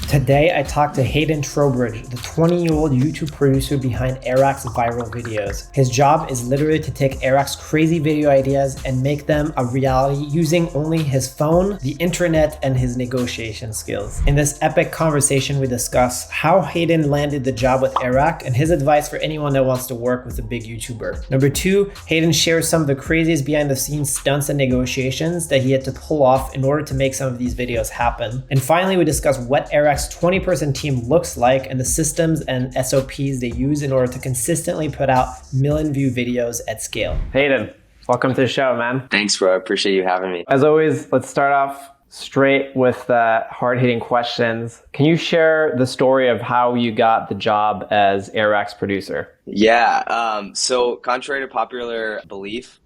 Today, I talked to Hayden Trowbridge, the 20-year-old YouTube producer behind Airrack's viral videos. His job is literally to take Airrack's crazy video ideas and make them a reality using only his phone, the internet, and his negotiation skills. In this epic conversation, we discuss how Hayden landed the job with Airrack and his advice for anyone that wants to work with a big YouTuber. Number 2, Hayden shares some of the craziest behind-the-scenes stunts and negotiations that he had to pull off in order to make some of these videos happen. And finally, we discuss what Airrack's 20-person team looks like and the systems and SOPs they use in order to consistently put out million-view videos at scale. Hayden, welcome to the show, man. Thanks, bro. I appreciate you having me. As always, let's start off straight with hard-hitting questions. Can you share the story of how you got the job as Airrack's producer? Yeah. So contrary to popular belief,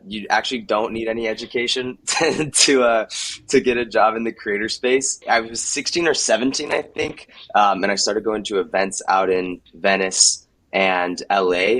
you actually don't need any education to get a job in the creator space. I was 16 or 17, I think, and I started going to events out in Venice and LA.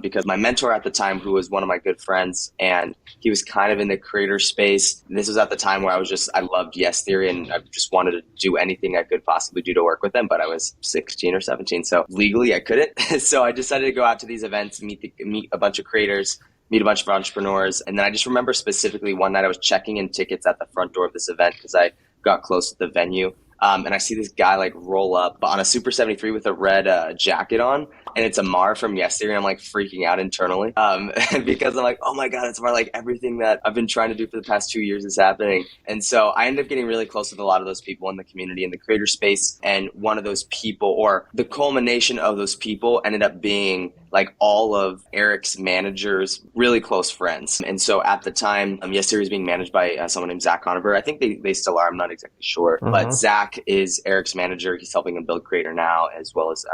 Because my mentor at the time, who was one of my good friends, and he was kind of in the creator space. This was at the time where I loved Yes Theory, and I just wanted to do anything I could possibly do to work with them. But I was 16 or 17, so legally I couldn't. So I decided to go out to these events, meet a bunch of creators, meet a bunch of entrepreneurs. And then I just remember specifically one night I was checking in tickets at the front door of this event because I got close to the venue. And I see this guy like roll up on a Super 73 with a red jacket on, and it's Amar from Yes Theory. I'm like freaking out internally because I'm like, oh my God, it's Amar. Like everything that I've been trying to do for the past 2 years is happening. And so I ended up getting really close with a lot of those people in the community, in the creator space. And one of those people, or the culmination of those people, ended up being like all of Eric's managers' really close friends. And so at the time, Yes Theory was being managed by someone named Zach Conover. I think they still are. I'm not exactly sure. But Zach is Eric's manager. He's helping him build Creator now, as well as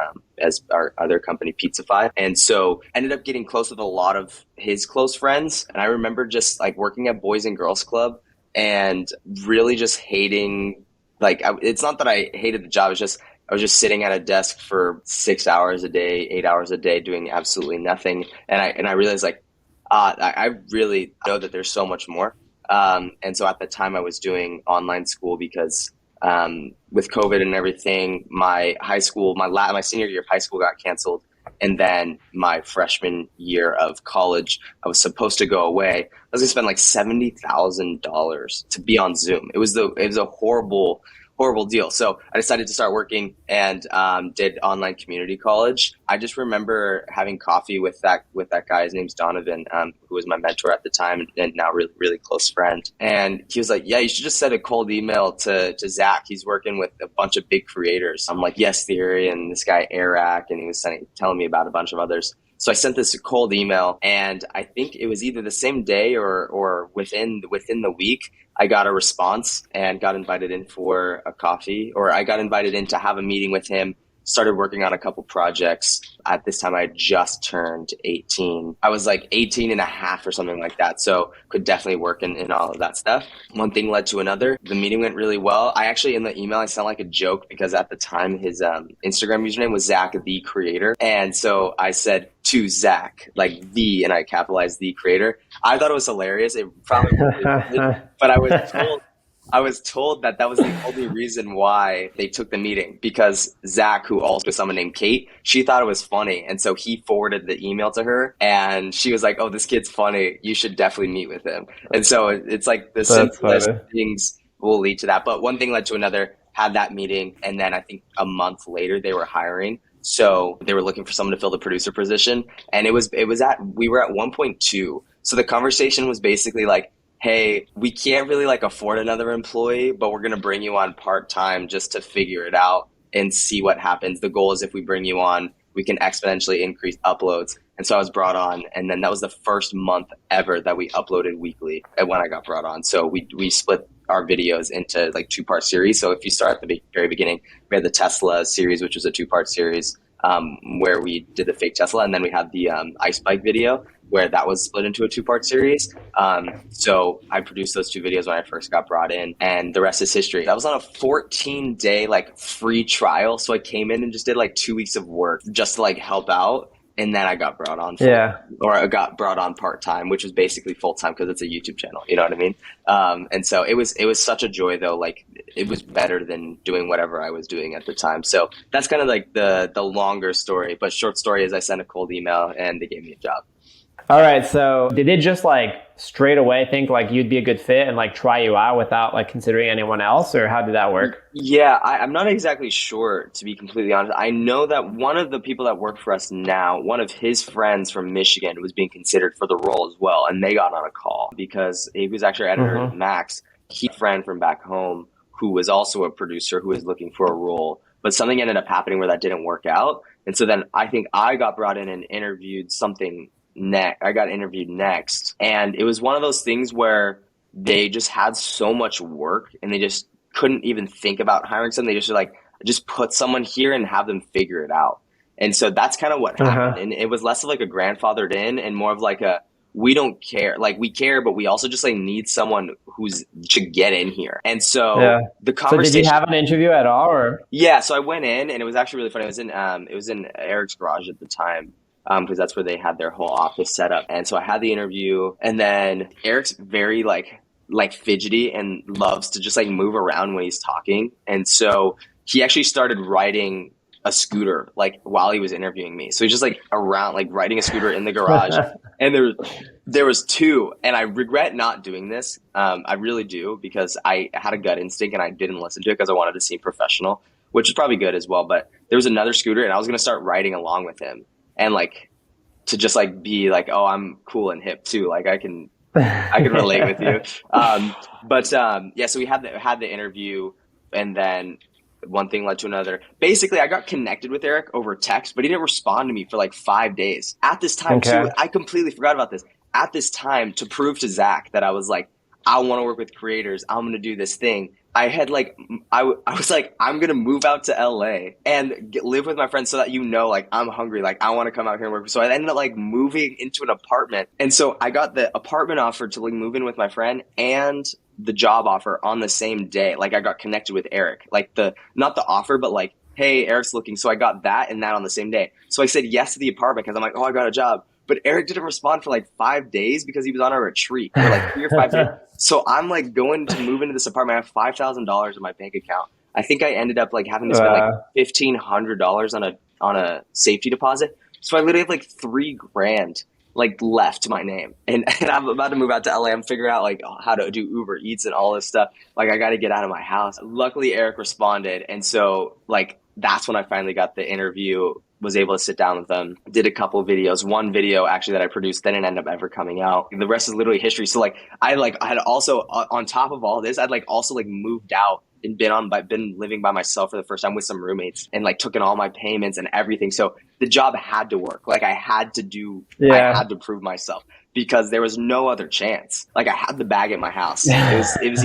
our other company, Pizzafy. And so ended up getting close with a lot of his close friends. And I remember just like working at Boys and Girls Club and really just hating, it's not that I hated the job. It's just, I was just sitting at a desk for 6 hours a day, 8 hours a day, doing absolutely nothing. And I realized I really know that there's so much more. And so at the time I was doing online school because with COVID and everything, my senior year of high school got canceled. And then my freshman year of college, I was supposed to go away. I was gonna spend like $70,000 to be on Zoom. It was a horrible deal. So I decided to start working and did online community college. I just remember having coffee with that guy. His name's Donovan, who was my mentor at the time and now really, really close friend. And he was like, yeah, you should just send a cold email to Zach. He's working with a bunch of big creators. I'm like, Yes Theory and this guy Airrack, and he was telling me about a bunch of others. So I sent this cold email, and I think it was either the same day or within the week, I got a response and got invited in for a coffee, or I got invited in to have a meeting with him. Started working on a couple projects. At this time, I had just turned 18. I was like 18 and a half or something like that. So could definitely work in all of that stuff. One thing led to another. The meeting went really well. I actually, in the email, I sound like a joke because at the time, his Instagram username was Zach the Creator. And so I said to Zach, like the, and I capitalized the Creator. I thought it was hilarious. It probably wasn't, but I was told that was the only reason why they took the meeting, because Zach, who also was someone named Kate, she thought it was funny. And so he forwarded the email to her and she was like, oh, this kid's funny. You should definitely meet with him. And so it's like the simplest things will lead to that. But one thing led to another, had that meeting. And then I think a month later they were hiring. So they were looking for someone to fill the producer position. And we were at 1.2. So the conversation was basically like, hey, we can't really afford another employee, but we're going to bring you on part-time just to figure it out and see what happens. The goal is if we bring you on, we can exponentially increase uploads. And so I was brought on, and then that was the first month ever that we uploaded weekly when I got brought on. So we split our videos into 2-part series. So if you start at the very beginning, we had the Tesla series, which was a 2-part series where we did the fake Tesla, and then we had the ice bike video, where that was split into a 2-part series. So I produced those 2 videos when I first got brought in, and the rest is history. That was on a 14-day free trial. So I came in and just did 2 weeks of work just to help out. And then I got brought on Yeah. or I got brought on part time, which was basically full time because it's a YouTube channel. You know what I mean? And so it was such a joy though. Like it was better than doing whatever I was doing at the time. So that's kind of like the longer story. But short story is I sent a cold email and they gave me a job. All right. So did they just like straight away think like you'd be a good fit and like try you out without like considering anyone else, or how did that work? Yeah, I'm not exactly sure, to be completely honest. I know that one of the people that work for us now, one of his friends from Michigan was being considered for the role as well, and they got on a call because he was actually editor at Mm-hmm. Max. He had a friend from back home who was also a producer who was looking for a role, but something ended up happening where that didn't work out. And so then I think I got brought in and interviewed something next. I got interviewed next, and it was one of those things where they just had so much work and they just couldn't even think about hiring someone. They just were like, just put someone here and have them figure it out. And so that's kind of what happened. Uh-huh. And it was less of like a grandfathered in and more of like a, we don't care. Like we care, but we also just like need someone who's to get in here. And so Yeah. the So did you conversation, have an interview at all, or? yeah. So I went in and it was actually really funny. It was in Eric's garage at the time. Because that's where they had their whole office set up. And so I had the interview and then Eric's very like fidgety and loves to just like move around when he's talking. And so he actually started riding a scooter like while he was interviewing me. So he's just like around like riding a scooter in the garage. And there was two, and I regret not doing this. I really do because I had a gut instinct and I didn't listen to it because I wanted to seem professional, which is probably good as well. But there was another scooter and I was gonna start riding along with him and like to just like be like, oh, I'm cool and hip too. Like I can relate with you. Yeah, so we had the interview and then one thing led to another. Basically, I got connected with Eric over text, but he didn't respond to me for like 5 days. At this time Okay. too, I completely forgot about this. At this time, to prove to Zach that I was like, I want to work with creators. I'm going to do this thing. I had like, I was like, I'm going to move out to LA and live with my friends so that, like, I'm hungry. Like, I want to come out here and work. So I ended up like moving into an apartment. And so I got the apartment offer to like move in with my friend and the job offer on the same day. Like I got connected with Eric, like not the offer, but like, hey, Eric's looking. So I got that and that on the same day. So I said yes to the apartment because I'm like, oh, I got a job. But Eric didn't respond for like 5 days because he was on a retreat for like 3 or 5 days. So I'm like going to move into this apartment. I have $5,000 in my bank account. I think I ended up like having to spend like $1,500 on a safety deposit. So I literally have like 3 grand like left to my name, and I'm about to move out to LA. I'm figuring out like how to do Uber Eats and all this stuff. Like I got to get out of my house. Luckily, Eric responded, and so like that's when I finally got the interview. Was able to sit down with them, did a couple of videos. One video actually that I produced didn't end up ever coming out. The rest is literally history. So like I had also on top of all this, I'd like also like moved out and been living by myself for the first time with some roommates and like took in all my payments and everything. So the job had to work. Like I had to prove myself because there was no other chance. Like I had the bag at my house. It was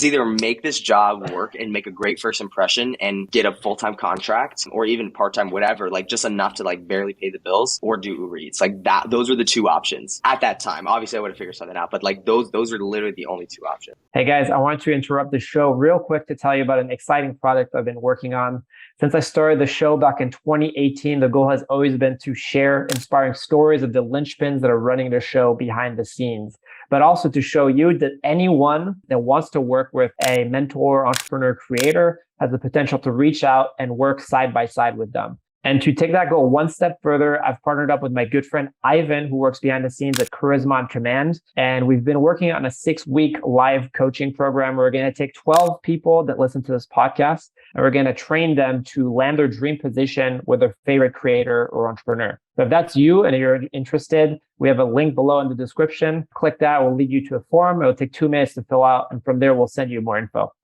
either make this job work and make a great first impression and get a full-time contract or even part-time, whatever, like just enough to like barely pay the bills or do Uber Eats. Like that, those were the two options at that time. Obviously I would have figured something out, but like those are literally the only two options. Hey guys, I want to interrupt the show real quick to tell you about an exciting project I've been working on. Since I started the show back in 2018, the goal has always been to share inspiring stories of the linchpins that are running the show behind the scenes, but also to show you that anyone that wants to work with a mentor, entrepreneur, creator has the potential to reach out and work side by side with them. And to take that goal one step further, I've partnered up with my good friend Ivan, who works behind the scenes at Charisma on Command. And we've been working on a 6-week live coaching program. We're going to take 12 people that listen to this podcast, and we're going to train them to land their dream position with their favorite creator or entrepreneur. So if that's you and you're interested, we have a link below in the description. Click that. We'll lead you to a form. It'll take 2 minutes to fill out. And from there, we'll send you more info.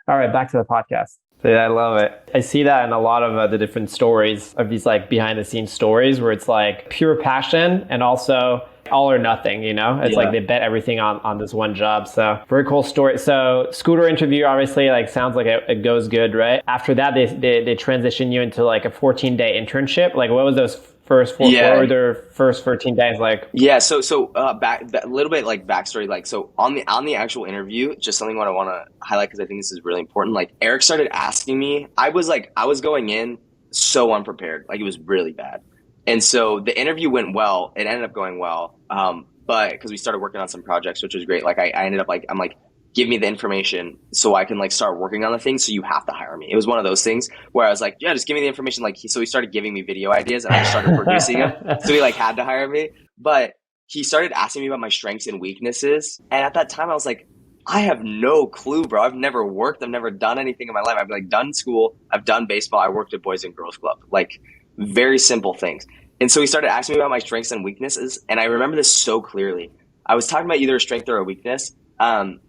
All right, back to the podcast. Yeah, I love it. I see that in a lot of the different stories of these like behind the scenes stories where it's like pure passion and also all or nothing, It's like they bet everything on this one job. So very cool story. So scooter interview, obviously like sounds like it goes good, right? After that, they transition you into like a 14-day internship. Like what was those first what were their first 13 days like? Yeah, so back a little bit like backstory, like so on the actual interview, just something what I want to highlight because I think this is really important. Like Eric started asking me, I was going in so unprepared, like it was really bad. And so the interview went well. It ended up going well. But because we started working on some projects, which was great. Like I ended up like, I'm like, give me the information so I can like start working on the things. So you have to hire me. It was one of those things where I was like, yeah, just give me the information. Like, so he started giving me video ideas and I just started producing them. So he like had to hire me, but he started asking me about my strengths and weaknesses. And at that time I was like, I have no clue, bro. I've never worked. I've never done anything in my life. I've like done school. I've done baseball. I worked at Boys and Girls Club, like very simple things. And so he started asking me about my strengths and weaknesses. And I remember this so clearly. I was talking about either a strength or a weakness. And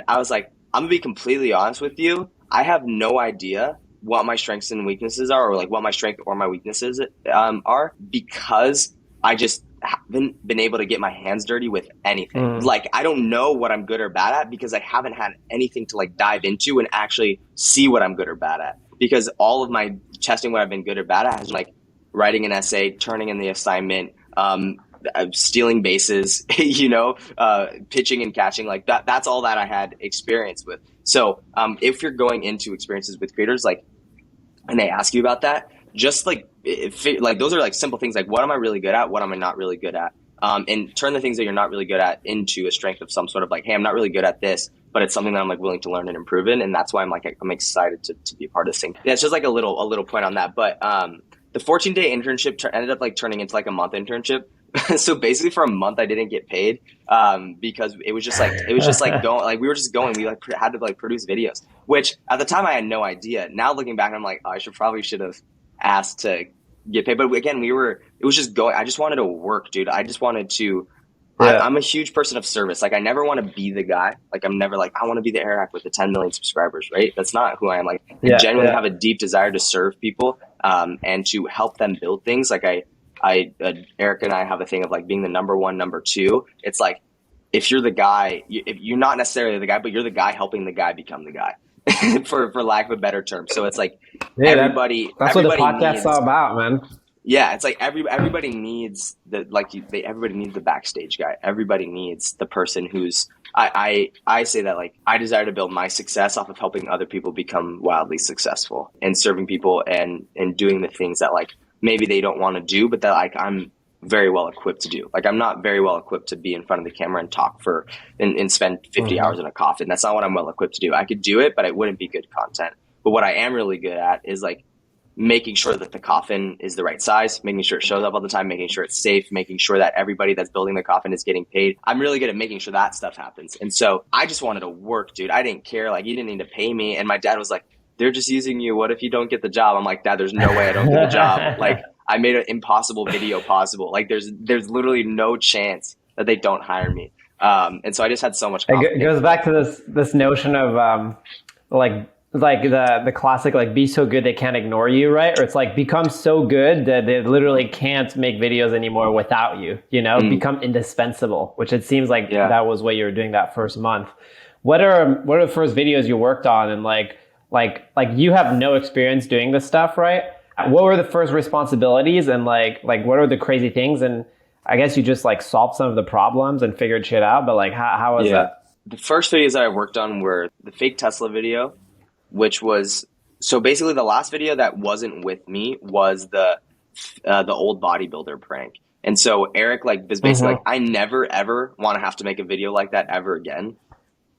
I was like, I'm gonna be completely honest with you. I have no idea what my strengths and weaknesses are, or like what my strength or my weaknesses are, because I just haven't been able to get my hands dirty with anything. Like, I don't know what I'm good or bad at because I haven't had anything to like dive into and actually see what I'm good or bad at. Because all of my testing, what I've been good or bad at, has been like writing an essay, turning in the assignment, stealing bases, pitching and catching, like that. That's all that I had experience with. So if you're going into experiences with creators, like, and they ask you about that, just like those are like simple things, like what am I really good at, what am I not really good at, and turn the things that you're not really good at into a strength of some sort of like, hey, I'm not really good at this, but it's something that I'm like willing to learn and improve in, and that's why I'm excited to be a part of this thing. Yeah, it's just like a little point on that, but the 14-day internship ended up like turning into like a month internship. So basically for a month I didn't get paid because it was just like going, like we were just going, we like had to like produce videos, which at the time I had no idea. Now looking back, I'm like, oh, I should have asked to get paid. But again, it was just going. I just wanted to work, dude. I just wanted to. Yeah. I'm a huge person of service. Like I never want to be the guy. Like I'm never like, I want to be the Airrack with the 10 million subscribers, right? That's not who I am. Like I genuinely have a deep desire to serve people and to help them build things. Like Eric and I have a thing of like being the number one, number two. It's like, if you're the guy, if you're not necessarily the guy, but you're the guy helping the guy become the guy, for lack of a better term. So it's like everybody. That's what the podcast's all about, man. Yeah, it's like everybody needs everybody needs the backstage guy. Everybody needs the person who's. I say that like I desire to build my success off of helping other people become wildly successful and serving people and doing the things that like maybe they don't want to do, but that like I'm very well equipped to do. Like I'm not very well equipped to be in front of the camera and talk and spend 50 hours in a coffin. That's not what I'm well equipped to do. I could do it, but it wouldn't be good content. But what I am really good at is like making sure that the coffin is the right size, making sure it shows up all the time, making sure it's safe, making sure that everybody that's building the coffin is getting paid. I'm really good at making sure that stuff happens. And so I just wanted to work, dude. I didn't care. Like you didn't need to pay me. And my dad was like, they're just using you. What if you don't get the job? I'm like, Dad, there's no way I don't get the job. Like I made an impossible video possible. Like there's literally no chance that they don't hire me. And so I just had so much confidence. It goes back to this notion of like the classic, like be so good they can't ignore you, right? Or it's like become so good that they literally can't make videos anymore without you, become indispensable, which it seems like that was what you were doing that first month. What are the first videos you worked on? And like you have no experience doing this stuff, right? What were the first responsibilities and like what are the crazy things? And I guess you just like solved some of the problems and figured shit out, but like how was that? The first videos that I worked on were the fake Tesla video, which was, so basically the last video that wasn't with me was the old bodybuilder prank. And so Eric like was basically like, I never ever want to have to make a video like that ever again,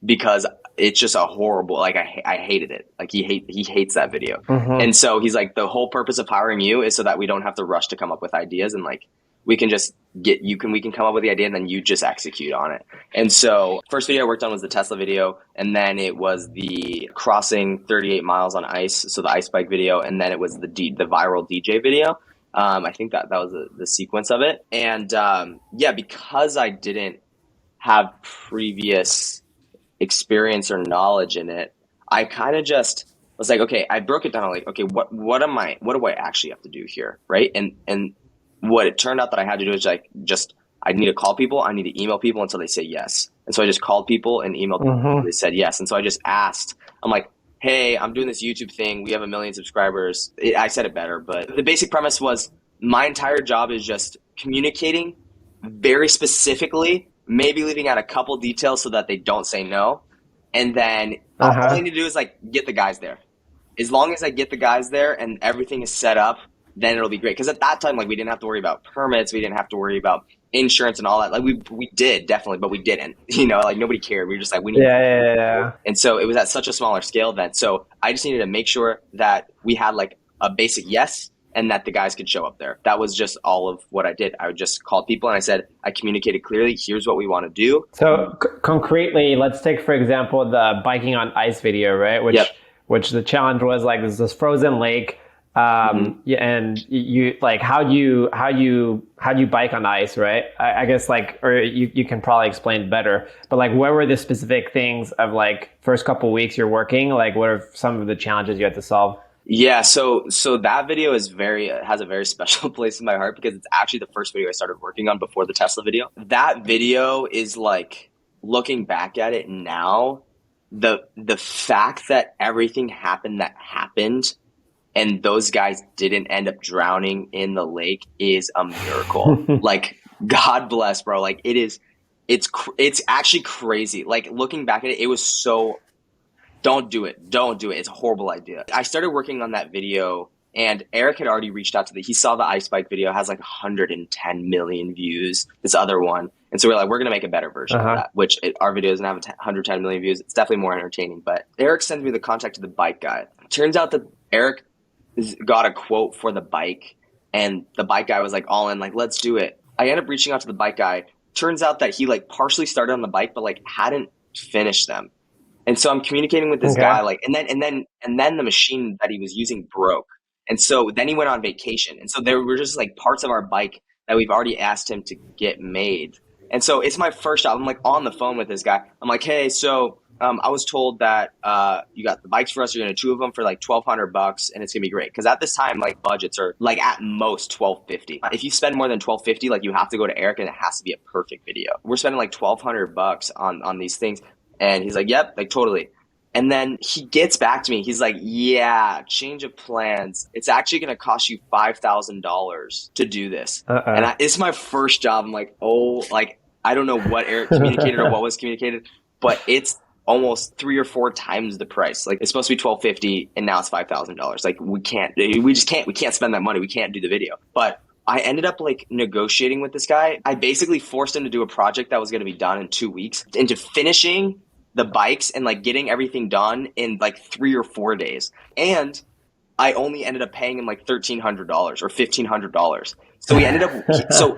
because it's just a horrible, like I hated it. Like he hates that video. And so he's like, the whole purpose of hiring you is so that we don't have to rush to come up with ideas, and like we can just we can come up with the idea and then you just execute on it. And so first video I worked on was the Tesla video, and then it was the crossing 38 miles on ice, so the ice bike video, and then it was the viral DJ video. I think that was the sequence of it. And because I didn't have previous experience or knowledge in it, I kind of just was like, okay, I broke it down like, okay, what do I actually have to do here, right? And what it turned out that I had to do is like I need to call people, I need to email people until they say yes. And so I just called people and emailed people until they said yes. And so I just asked, I'm like, hey, I'm doing this YouTube thing, we have 1 million subscribers. I said it better, but the basic premise was my entire job is just communicating very specifically, maybe leaving out a couple details so that they don't say no. And then all I need to do is like get the guys there. As long as I get the guys there and everything is set up, then it'll be great. Because at that time, like we didn't have to worry about permits, we didn't have to worry about insurance and all that. Like we did definitely, but we didn't. Like nobody cared. We were just like, we need. Yeah. And so it was at such a smaller scale then. So I just needed to make sure that we had like a basic yes, and that the guys could show up there. That was just all of what I did. I would just call people and I said, I communicated clearly, here's what we want to do. So concretely, let's take, for example, the biking on ice video, right? Which the challenge was like, there's this frozen lake. And you like, how do you bike on ice, right? I guess like, or you can probably explain better, but like, what were the specific things of like first couple of weeks you're working? Like, what are some of the challenges you had to solve? Yeah, so that video has a very special place in my heart because it's actually the first video I started working on before the Tesla video. That video is like, looking back at it now, the fact that everything happened and those guys didn't end up drowning in the lake is a miracle. Like, God bless, bro. Like it's actually crazy. Like looking back at it, it was so. Don't do it. It's a horrible idea. I started working on that video and Eric had already reached out he saw the ice bike video, has like 110 million views, this other one. And so we're like, we're going to make a better version of that, which our video doesn't have 110 million views. It's definitely more entertaining, but Eric sends me the contact of the bike guy. Turns out that Eric got a quote for the bike and the bike guy was like all in, like, let's do it. I ended up reaching out to the bike guy. Turns out that he like partially started on the bike, but like hadn't finished them. And so I'm communicating with this guy, like, and then the machine that he was using broke. And so then he went on vacation. And so there were just like parts of our bike that we've already asked him to get made. And so it's my first job. I'm like on the phone with this guy. I'm like, hey, so I was told that you got the bikes for us. You're going to 2 of them for like $1,200 and it's going to be great. Because at this time, like budgets are like at most $1,250. If you spend more than $1,250, like you have to go to Eric and it has to be a perfect video. We're spending like $1,200 on these things. And he's like, yep, like totally. And then he gets back to me. He's like, yeah, change of plans. It's actually going to cost you $5,000 to do this. And it's my first job. I'm like, oh, like, I don't know what Eric communicated or what was communicated, but it's almost 3 or 4 times the price. Like it's supposed to be $1,250 and now it's $5,000. Like we can't spend that money. We can't do the video. But I ended up like negotiating with this guy. I basically forced him to do a project that was going to be done in 2 weeks into finishing the bikes and like getting everything done in like 3 or 4 days. And I only ended up paying him like $1,300 or $1,500. So he ended up,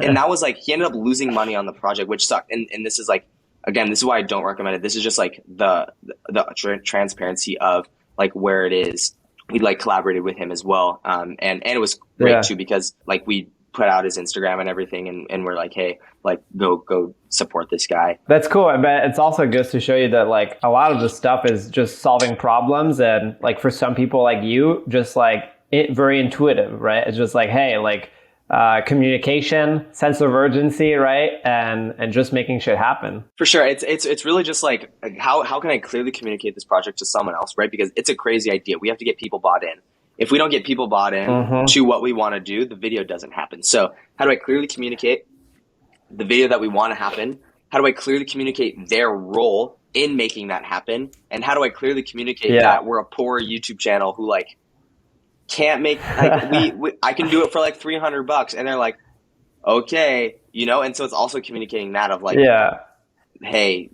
and that was like, he ended up losing money on the project, which sucked. And this is like, again, this is why I don't recommend it. This is just like the transparency of like where it is. We like collaborated with him as well. And it was great too, because like we put out his Instagram and everything and we're like, hey, like go support this guy. That's cool. I bet it's also good to show you that like a lot of the stuff is just solving problems. And like for some people like you, just like very intuitive, right? It's just like, hey, like communication, sense of urgency, right? And just making shit happen. For sure. It's really just like how can I clearly communicate this project to someone else, right? Because it's a crazy idea. We have to get people bought in. If we don't get people bought in to what we want to do, the video doesn't happen. So how do I clearly communicate the video that we want to happen? How do I clearly communicate their role in making that happen? And how do I clearly communicate that we're a poor YouTube channel who like can't make, like I can do it for like $300 and they're like, okay, and so it's also communicating that of like, hey,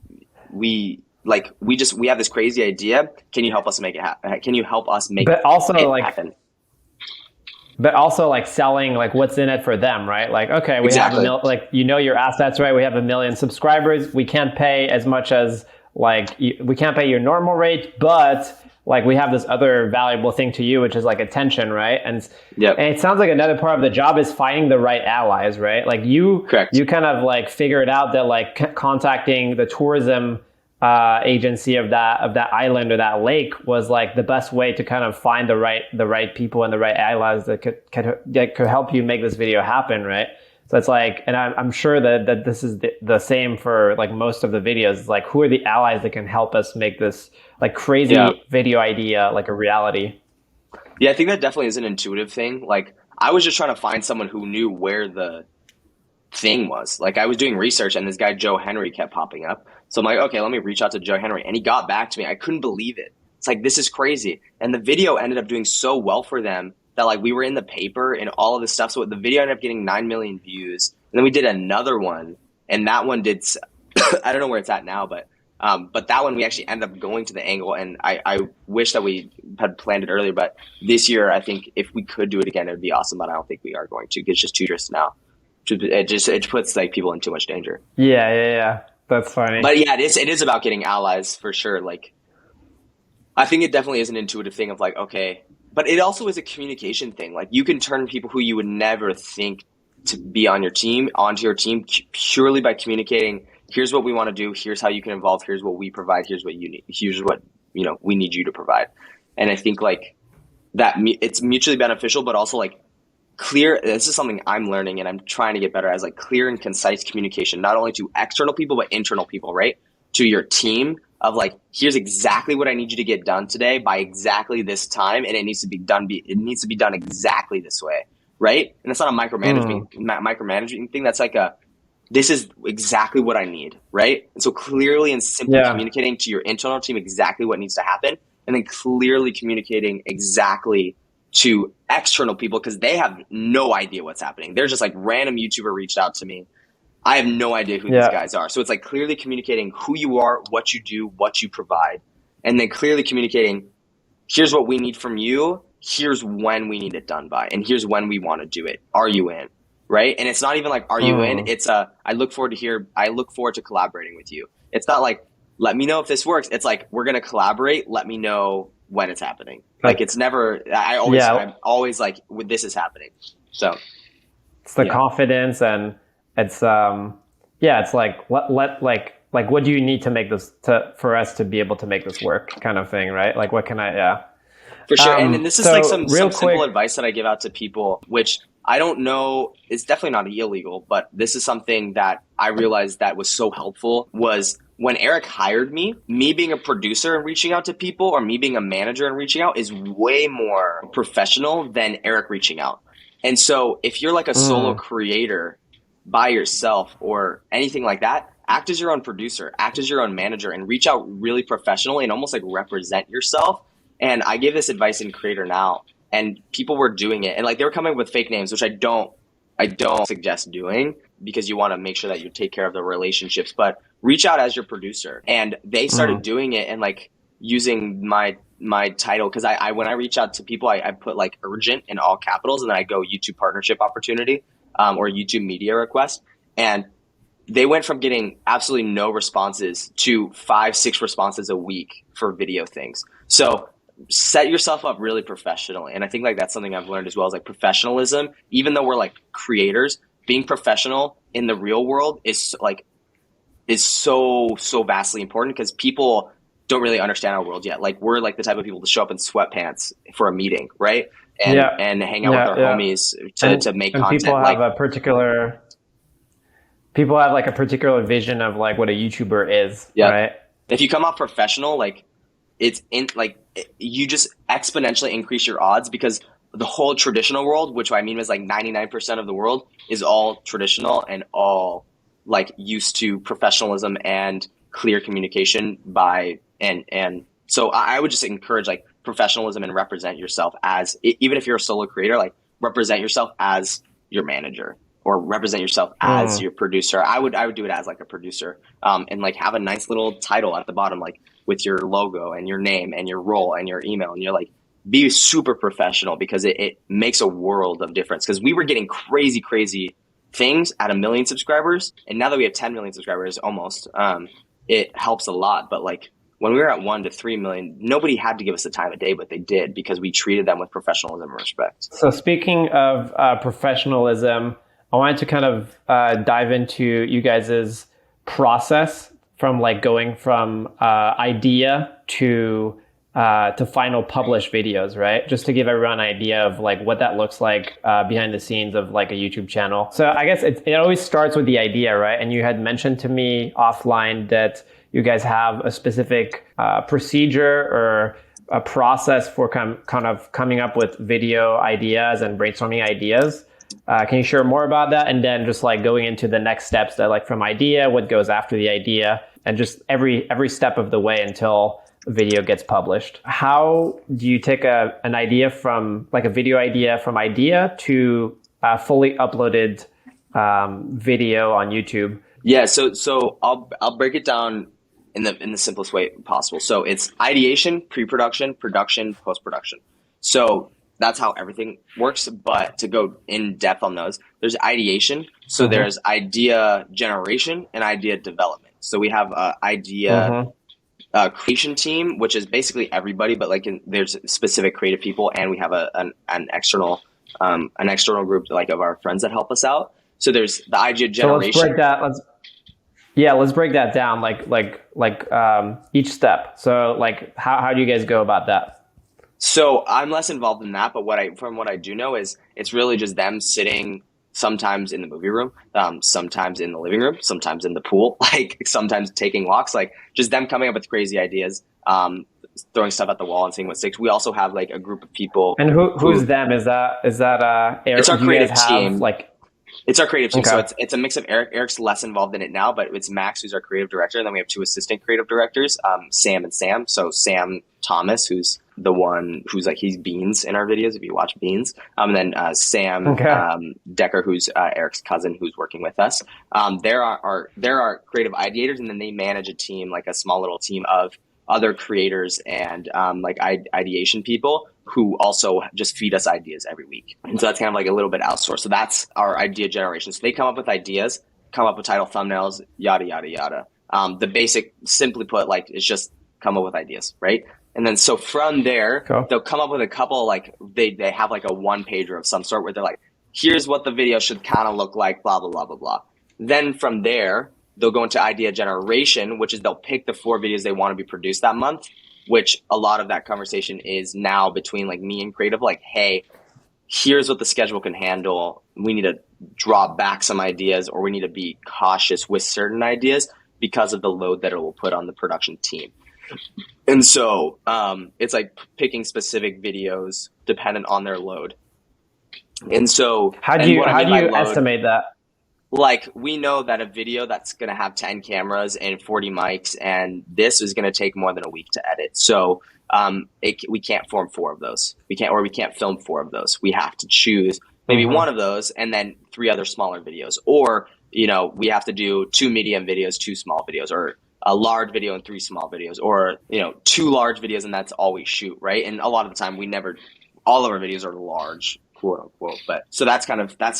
we have this crazy idea. Can you help us make it happen? Can you help us make but also it like happen? But also like selling like what's in it for them, right? Like, okay, we have your assets, right? We have 1 million subscribers. We can't pay as much as like, we can't pay your normal rate, but like we have this other valuable thing to you, which is like attention, right? And it sounds like another part of the job is finding the right allies, right? Like you kind of like figured out that like contacting the tourism agency of that island or that lake was like the best way to kind of find the right people and the right allies that could help you make this video happen, right? So it's like, and I'm sure that this is the same for like most of the videos. It's like, who are the allies that can help us make this like crazy video idea like a reality? Yeah, I think that definitely is an intuitive thing. Like I was just trying to find someone who knew where the thing was. Like I was doing research and this guy Joe Henry kept popping up. So I'm like, okay, let me reach out to Joe Henry. And he got back to me. I couldn't believe it. It's like, this is crazy. And the video ended up doing so well for them that like we were in the paper and all of this stuff. So the video ended up getting 9 million views. And then we did another one, and that one did, I don't know where it's at now, but that one we actually ended up going to the angle, and I wish that we had planned it earlier. But this year, I think if we could do it again, it would be awesome. But I don't think we are going to. It's just too risky now. It puts like people in too much danger. Yeah. That's funny. But yeah, it is about getting allies for sure. Like, I think it definitely is an intuitive thing of like, okay, but it also is a communication thing. Like, you can turn people who you would never think to be on your team onto your team purely by communicating. Here's what we want to do. Here's how you can involve. Here's what we provide. Here's what you need. Here's what, we need you to provide. And I think like that it's mutually beneficial, but also like clear. This is something I'm learning and I'm trying to get better as, like, clear and concise communication, not only to external people, but internal people, right? To your team of like, here's exactly what I need you to get done today by exactly this time. And it needs to be done. It needs to be done exactly this way. Right. And it's not a micromanagement thing. That's like this is exactly what I need. Right. And so clearly and simply communicating to your internal team exactly what needs to happen, and then clearly communicating exactly to external people, because they have no idea what's happening. They're just like, random YouTuber reached out to me. I have no idea who these guys are. So it's like clearly communicating who you are, what you do, what you provide, and then clearly communicating, here's what we need from you. Here's when we need it done by, and here's when we want to do it. Are you in? Right. And it's not even like, are you in? It's I look forward to collaborating with you. It's not like, let me know if this works. It's like, we're going to collaborate. Let me know when it's happening. Like, it's never, I'm always like, this is happening. So it's the confidence, and it's, it's like, what do you need to make this, for us to be able to make this work, kind of thing, right? Like, what can For sure. And this is like some simple advice that I give out to people, which I don't know, it's definitely not illegal, but this is something that I realized that was so helpful. Was when Eric hired me being a producer and reaching out to people, or me being a manager and reaching out, is way more professional than Eric reaching out. And so if you're like a solo creator by yourself or anything like that, act as your own producer, act as your own manager, and reach out really professionally and almost like represent yourself. And I give this advice in Creator Now, and people were doing it, and like they were coming up with fake names, which I don't suggest doing, because you want to make sure that you take care of the relationships, but reach out as your producer. And they started doing it and like using my title, because I when I reach out to people, I put like urgent in all capitals, and then I go YouTube partnership opportunity or YouTube media request. And they went from getting absolutely no responses to 5-6 responses a week for video things. So set yourself up really professionally. And I think like that's something I've learned as well, is like professionalism. Even though we're like creators, being professional in the real world is so vastly important, because people don't really understand our world yet. Like, we're like the type of people to show up in sweatpants for a meeting, right? And hang out with our homies to make content. People have like a particular vision of like what a YouTuber is, right? If you come off professional, like you just exponentially increase your odds, because the whole traditional world, which I mean is like 99% of the world, is all traditional and all like used to professionalism and clear communication and so I would just encourage like professionalism, and represent yourself as, even if you're a solo creator, like represent yourself as your manager, or represent yourself as your producer. I would do it as like a producer, and like have a nice little title at the bottom, like with your logo and your name and your role and your email, and you're like, be super professional, because it makes a world of difference. Because we were getting crazy things at 1 million subscribers, and now that we have 10 million subscribers almost, it helps a lot. But like when we were at 1 to 3 million, nobody had to give us the time of day, but they did, because we treated them with professionalism and respect. So speaking of professionalism, I wanted to kind of dive into you guys' process from like going from idea to final published videos, right? Just to give everyone an idea of like what that looks like behind the scenes of like a YouTube channel. So I guess it always starts with the idea, right? And you had mentioned to me offline that you guys have a specific procedure or a process for kind of coming up with video ideas and brainstorming ideas. Can you share more about that? And then just like going into the next steps, that like from idea, what goes after the idea, and just every step of the way until video gets published. How do you take an idea from like a video idea from idea to a fully uploaded video on YouTube? Yeah, so I'll break it down in the simplest way possible. So it's ideation, pre-production, production, post-production. So that's how everything works. But to go in depth on those, there's ideation. So there's idea generation and idea development. So we have idea creation team, which is basically everybody, but like there's specific creative people, and we have an external group like of our friends that help us out. So there's the idea generation. So let's break that down like each step. So like how do you guys go about that? So I'm less involved in that, but from what I do know is it's really just them sitting sometimes in the movie room, sometimes in the living room, sometimes in the pool, like sometimes taking walks, like just them coming up with crazy ideas, throwing stuff at the wall and seeing what sticks. We also have like a group of people. And who's them? Is that it's our creative team. It's our creative team. Okay. So it's a mix of Eric. Eric's less involved in it now, but it's Max, who's our creative director. And then we have two assistant creative directors, Sam and Sam. So Sam Thomas, who's the one who's like, he's Beans in our videos, if you watch Beans. And then Sam Decker, who's Eric's cousin, who's working with us. They're our creative ideators, and then they manage a team, like a small little team of other creators and like ideation people who also just feed us ideas every week. And so that's kind of like a little bit outsourced. So that's our idea generation. So they come up with ideas, come up with title, thumbnails, yada, yada, yada. The basic, simply put, like, it's just come up with ideas, right? And then so from there, they'll come up with a couple, like they have like a one pager of some sort where they're like, here's what the video should kind of look like, blah, blah, blah, blah, blah. Then from there, they'll go into idea generation, which is they'll pick the 4 videos they want to be produced that month, which a lot of that conversation is now between like me and creative, like, hey, here's what the schedule can handle. We need to draw back some ideas, or we need to be cautious with certain ideas because of the load that it will put on the production team. And so it's like picking specific videos dependent on their load. And so how do you estimate that? Like, we know that a video that's going to have 10 cameras and 40 mics, and this is going to take more than a week to edit. So we can't form 4 of those. We can't film 4 of those. We have to choose maybe one of those and then 3 other smaller videos. Or, we have to do 2 medium videos, 2 small videos, or a large video and 3 small videos, or, 2 large videos and that's all we shoot, right? And a lot of the time all of our videos are large, quote unquote. But so that's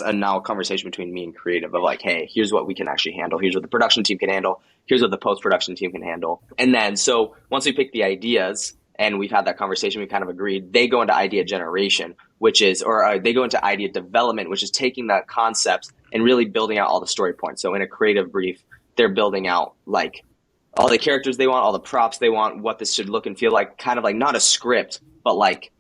a now conversation between me and creative of like, hey, here's what we can actually handle. Here's what the production team can handle. Here's what the post-production team can handle. And then, so once we pick the ideas and we've had that conversation, we kind of agreed, they go into idea generation, they go into idea development, which is taking that concept and really building out all the story points. So in a creative brief, they're building out like all the characters they want, all the props they want, what this should look and feel like, kind of like not a script, but like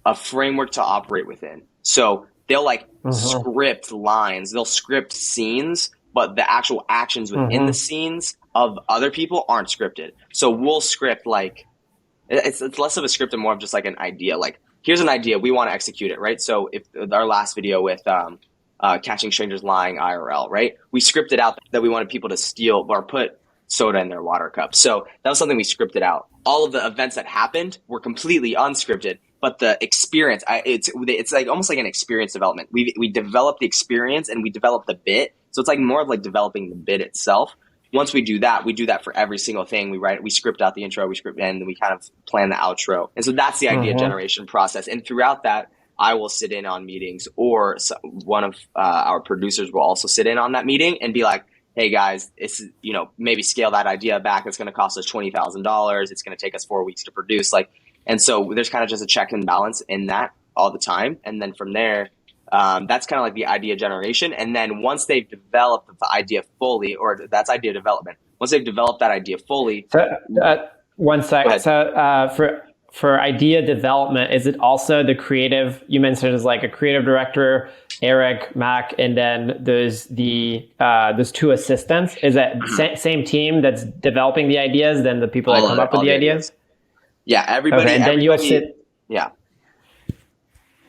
a framework to operate within. So they'll like script lines, they'll script scenes, but the actual actions within the scenes of other people aren't scripted. So we'll script like, it's less of a script and more of just like an idea. Like, here's an idea, we want to execute it, right? So if our last video with catching strangers lying IRL, right? We scripted out that we wanted people to steal or put soda in their water cup. So that was something we scripted out. All of the events that happened were completely unscripted, but the experience, it's like almost like an experience development. We develop the experience and we develop the bit. So it's like more of like developing the bit itself. Once we do that for every single thing. We script out the intro, and then we kind of plan the outro. And so that's the idea generation process. And throughout that, I will sit in on meetings, or one of our producers will also sit in on that meeting and be like, hey guys, it's, maybe scale that idea back. It's going to cost us $20,000. It's going to take us 4 weeks to produce. And so there's kind of just a check and balance in that all the time. And then from there, that's kind of like the idea generation. And then once they've developed the idea fully, or that's idea development, once they've developed that idea fully. So, 1 second. So for idea development, is it also the creative, you mentioned is like a creative director, Eric, Mac, and then there's those 2 assistants. Is that same team that's developing the ideas than the people that come up with the ideas? Yeah, everybody. Okay, and then you'll sit. Yeah.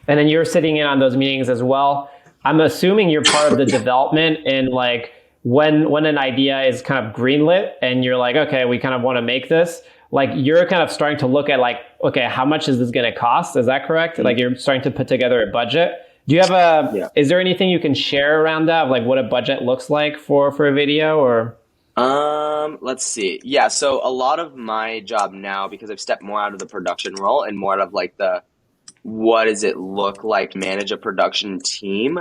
And then you're sitting in on those meetings as well. I'm assuming you're part of the development, and like when an idea is kind of greenlit and you're like, okay, we kind of want to make this. like you're kind of starting to look at like, okay, how much is this going to cost? Is that correct? Like you're starting to put together a budget. Do you have is there anything you can share around that? Like what a budget looks like for a video or? Let's see. Yeah. So a lot of my job now, because I've stepped more out of the production role and more out of like what does it look like to manage a production team?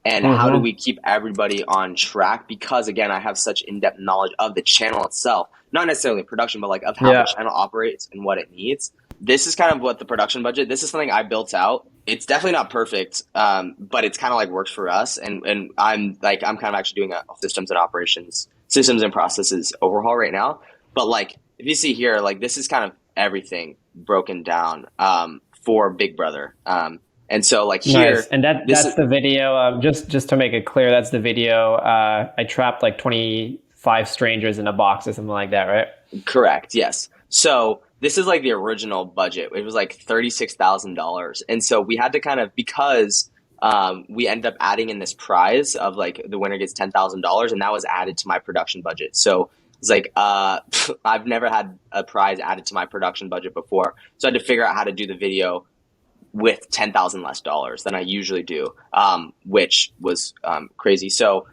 And how do we keep everybody on track? Because again, I have such in-depth knowledge of the channel itself, not necessarily production, but like of how the channel operates and what it needs. This is kind of what the production budget, this is something I built out. It's definitely not perfect, but it's kind of like works for us. And I'm kind of actually doing a systems and processes overhaul right now. But like, if you see here, like this is kind of everything broken down, for Big Brother. And so like here, nice. And that's the video, just to make it clear, that's the video. I trapped like 25 strangers in a box or something like that, right? Correct. Yes. So this is like the original budget. It was like $36,000. And so we had to kind of, because we ended up adding in this prize of like the winner gets $10,000, and that was added to my production budget. So it's like, I've never had a prize added to my production budget before. So I had to figure out how to do the video with $10,000 less dollars than I usually do, which was crazy. So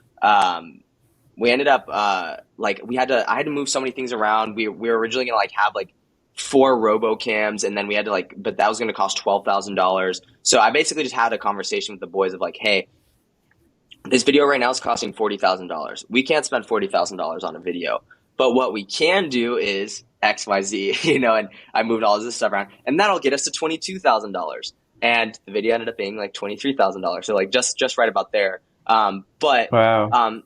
we ended up I had to move so many things around. We were originally gonna like have like 4 RoboCams, and then we had to but that was gonna cost $12,000. So I basically just had a conversation with the boys of like, hey, this video right now is costing $40,000. We can't spend $40,000 on a video, but what we can do is XYZ, and I moved all of this stuff around, and that'll get us to $22,000. And the video ended up being like $23,000. So like just right about there. But wow. I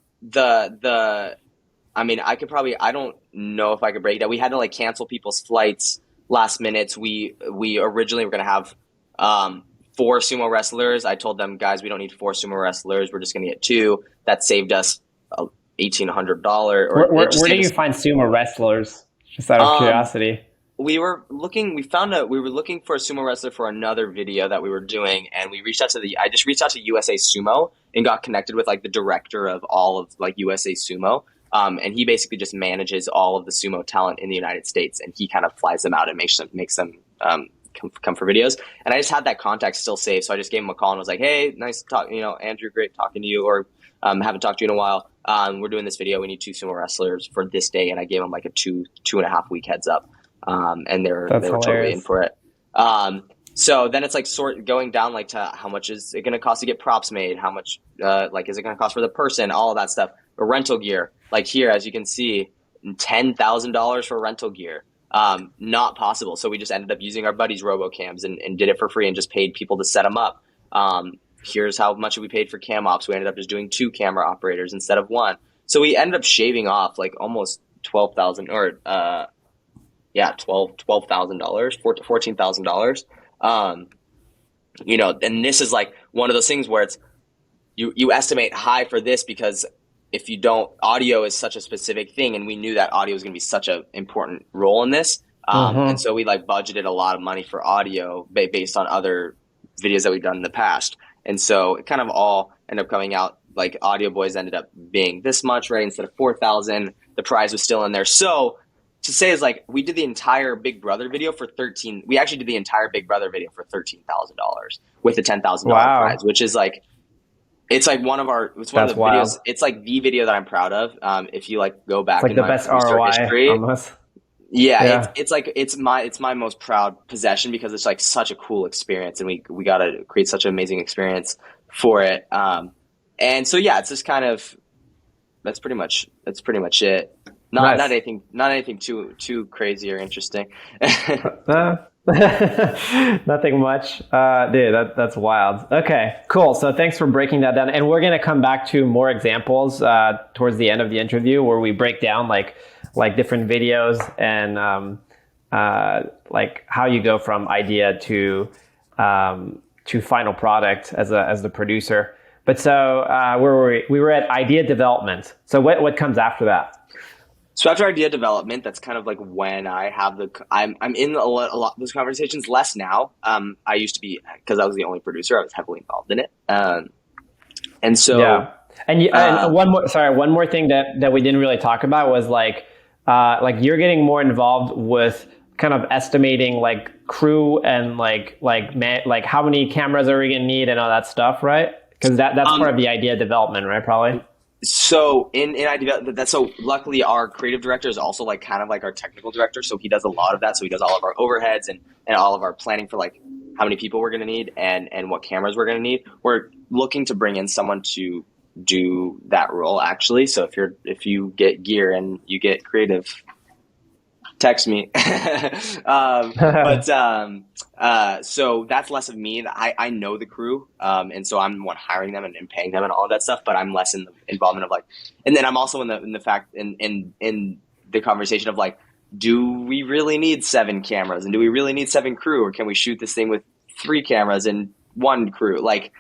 don't know if I could break that. We had to like cancel people's flights last minute. We originally were going to have 4 sumo wrestlers. I told them, guys, we don't need 4 sumo wrestlers. We're just going to get 2. That saved us $1,800. Where do you find sumo wrestlers? Just out of curiosity. We were looking for a sumo wrestler for another video that we were doing, and I just reached out to USA Sumo and got connected with like the director of all of like USA Sumo. And he basically just manages all of the sumo talent in the United States, and he kind of flies them out and makes them come for videos. And I just had that contact still saved, so I just gave him a call and was like, hey, nice to talk, Andrew, great talking to you, or haven't talked to you in a while. We're doing this video. We need 2 sumo wrestlers for this day. And I gave them like a 2.5 week heads up. And they were totally in for it. So then it's like going down like to how much is it going to cost to get props made? How much, is it going to cost for the person? All of that stuff. Or rental gear. Like here, as you can see, $10,000 for rental gear. Not possible. So we just ended up using our buddies' RoboCams and did it for free and just paid people to set them up. Here's how much we paid for cam ops. We ended up just doing 2 camera operators instead of 1. So we ended up shaving off like almost $12,000 or $12,000, $14,000. And this is like one of those things where it's you estimate high for this because if you don't, audio is such a specific thing, and we knew that audio was going to be such an important role in this. And so we like budgeted a lot of money for audio based on other videos that we've done in the past. And so it kind of all ended up coming out like Audio Boys ended up being this much, right? Instead of 4,000, the prize was still in there. So to say is like, we did the entire Big Brother video for we actually did the entire Big Brother video for $13,000 with a $10,000 prize, which is like, it's like one of the videos. It's like the video that I'm proud of. If you like go back in my best ROI history, almost. Yeah. It's my most proud possession because it's like such a cool experience, and we got to create such an amazing experience for it. And so yeah, it's just kind of that's pretty much it. Not anything too crazy or interesting. Nothing much. Dude, that's wild. Okay, cool. So thanks for breaking that down. And we're going to come back to more examples towards the end of the interview where we break down like different videos and like how you go from idea to final product as the producer. But so where were we? We were at idea development. So what comes after that? So after idea development, that's kind of like when I have I'm in a lot of those conversations, less now. I used to be, because I was the only producer, I was heavily involved in it. And so, yeah. And one more thing that we didn't really talk about was like, like you're getting more involved with kind of estimating like crew and like how many cameras are we gonna need and all that stuff, right? Because that's part of the idea development, right? Probably. So in idea that's so luckily our creative director is also like kind of like our technical director, so he does a lot of that. So he does all of our overheads and all of our planning for like how many people we're going to need and what cameras we're going to need. We're looking to bring in someone to do that role actually. So if you get gear and you get creative, text me. So that's less of me. I know the crew, and so I'm the one hiring them and paying them and all of that stuff. But I'm less in the involvement of like, and then I'm also in the fact in the conversation of like, do we really need 7 cameras and do we really need 7 crew, or can we shoot this thing with 3 cameras and 1 crew? Like,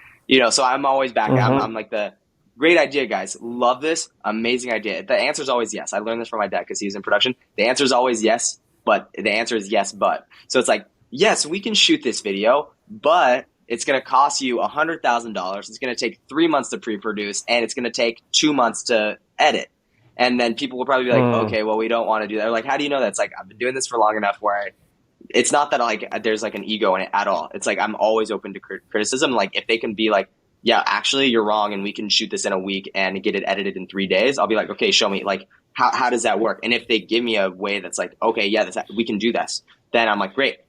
so I'm always back. I'm like the great idea, guys. Love this. Amazing idea. The answer is always yes. I learned this from my dad because he's in production. The answer is always yes, but the answer is yes, but. So it's like, yes, we can shoot this video, but it's going to cost you $100,000. It's going to take 3 months to pre-produce, and it's going to take 2 months to edit. And then people will probably be like, okay, well, we don't want to do that. They're like, how do you know that? It's like, I've been doing this for long enough where it's not that like there's like an ego in it at all. It's like I'm always open to criticism. Like if they can be like, yeah, actually you're wrong and we can shoot this in a week and get it edited in 3 days, I'll be like, okay, show me, like, how does that work? And if they give me a way that's like, okay, yeah, we can do this, then I'm like, great,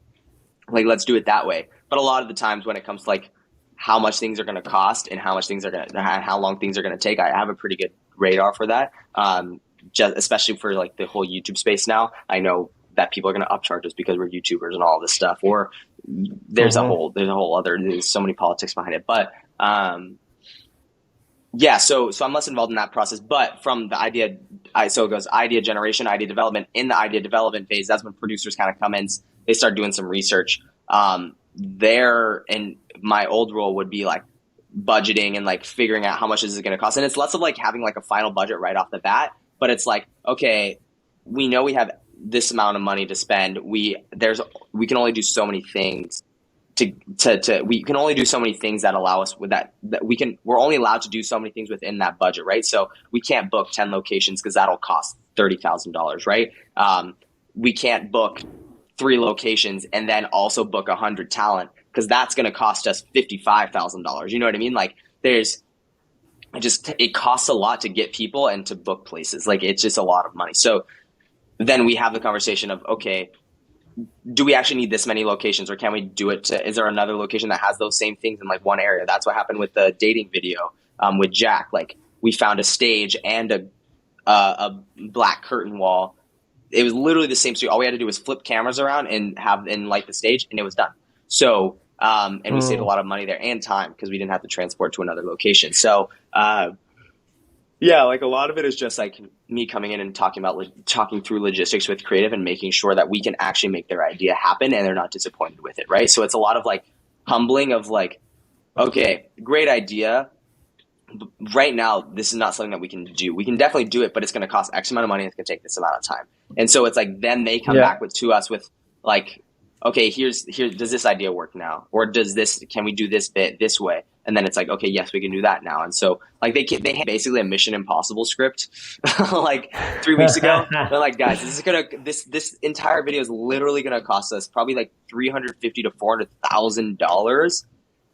like, let's do it that way. But a lot of the times when it comes to like how much things are going to cost and how long things are going to take, I have a pretty good radar for that. Just especially for like the whole YouTube space now, I know that people are going to upcharge us because we're YouTubers and all this stuff, or there's there's so many politics behind it. But so I'm less involved in that process. But from the idea, so it goes idea generation, idea development. In the idea development phase, that's when producers kind of come in. They start doing some research. There, and my old role would be like budgeting and like figuring out how much is it going to cost. And it's less of like having like a final budget right off the bat, but it's like, okay, we know we have this amount of money to spend. We can only do so many things we can only do so many things that allow us with that we're only allowed to do so many things within that budget, right? So we can't book 10 locations because that'll cost $30,000, right? We can't book 3 locations and then also book 100 talent because that's going to cost us $55,000. You know what I mean? Like it costs a lot to get people and to book places. Like it's just a lot of money. So then we have the conversation of, okay, do we actually need this many locations, or can we do it is there another location that has those same things in like one area? That's what happened with the dating video with Jack. Like we found a stage and a black curtain wall. It was literally the same studio. All we had to do was flip cameras around and light the stage, and it was done. So and we saved a lot of money there and time because we didn't have to transport to another location. So yeah, like a lot of it is just like me coming in and talking through logistics with creative and making sure that we can actually make their idea happen and they're not disappointed with it, right? So it's a lot of like humbling of like, okay, great idea. Right now, this is not something that we can do. We can definitely do it, but it's going to cost X amount of money and it's going to take this amount of time. And so it's like then they come back to us with like, okay, here, does this idea work now? Or can we do this bit this way? And then it's like, okay, yes, we can do that now. And so like they had basically a Mission Impossible script like 3 weeks ago. They're like, guys, this entire video is literally going to cost us probably like $350,000 to $400,000.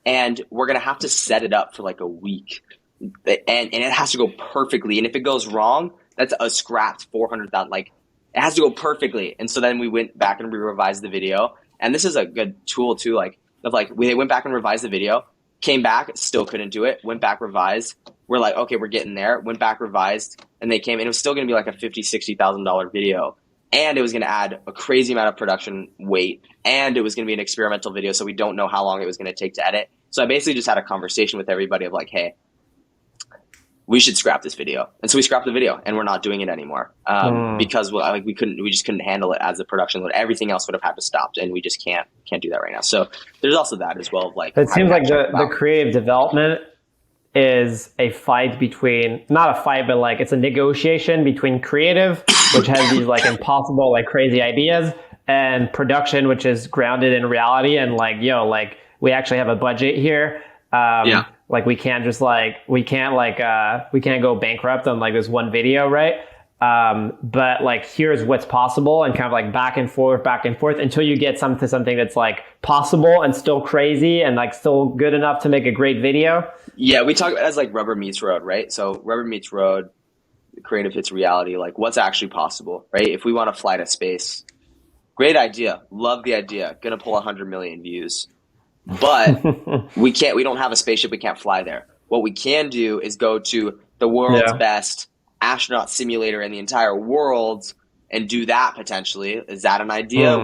And we're going to have to set it up for like a week. And it has to go perfectly. And if it goes wrong, that's a scrapped $400,000. Like it has to go perfectly. And so then we went back and we revised the video. And this is a good tool too. They went back and revised the video, came back, still couldn't do it, went back, revised. We're like, okay, we're getting there. Went back, revised, and they came, and it was still going to be like a $50,000, $60,000 video. And it was going to add a crazy amount of production weight. And it was going to be an experimental video. So we don't know how long it was going to take to edit. So I basically just had a conversation with everybody of like, hey, we should scrap this video. And so we scrapped the video and we're not doing it anymore. Because we just couldn't handle it as a production load. Everything else would have had to stop, and we just can't do that right now. So there's also that as well. Like it seems like the creative development is a fight not a fight, but like it's a negotiation between creative, which has these like impossible, like crazy ideas, and production, which is grounded in reality. And like, like we actually have a budget here. Like we can't go bankrupt on like this one video, right? but like, here's what's possible, and kind of like back and forth until you get something that's like possible and still crazy and like still good enough to make a great video. Yeah, we talk about it as like rubber meets road, right? So rubber meets road, creative hits reality, like what's actually possible, right? If we want to fly to space, great idea. Love the idea. Gonna pull 100 million views. But we don't have a spaceship. We can't fly there. What we can do is go to the world's best astronaut simulator in the entire world and do that potentially. Is that an idea?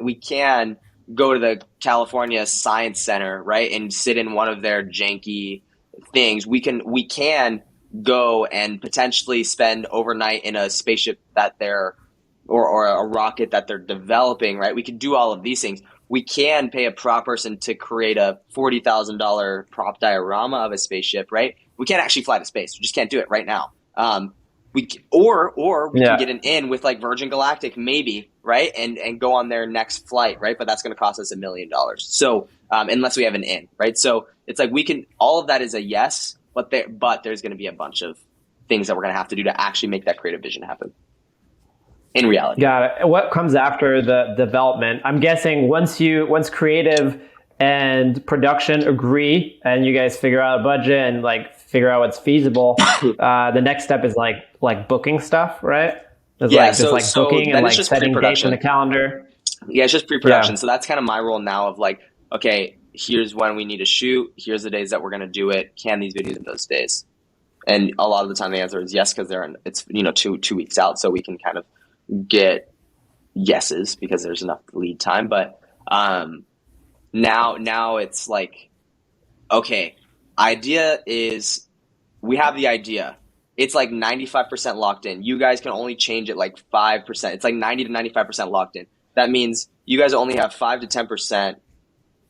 We can go to the California Science Center, right, and sit in one of their janky things. We can go and potentially spend overnight in a spaceship that they're or a rocket that they're developing, right? We can do all of these things. We can pay a prop person to create a $40,000 prop diorama of a spaceship, right? We can't actually fly to space. We just can't do it right now. We can get an in with like Virgin Galactic, maybe, right? And go on their next flight, right? But that's going to cost us $1 million. So unless we have an in, right? So it's like all of that is a yes, but there's going to be a bunch of things that we're going to have to do to actually make that creative vision happen in reality. Got it. What comes after the development? I'm guessing once creative and production agree and you guys figure out a budget and like figure out what's feasible, the next step is like booking stuff, right? It's booking and like setting dates in the calendar. Yeah, it's just pre-production. Yeah. So that's kind of my role now of like, okay, here's when we need to shoot. Here's the days that we're going to do it. Can these videos in those days? And a lot of the time the answer is yes, because it's 2 weeks out, so we can kind of get yeses because there's enough lead time. But now it's like, okay, idea is we have the idea. It's like 95% locked in. You guys can only change it like 5%. It's like 90 to 95% locked in. That means you guys only have 5 to 10%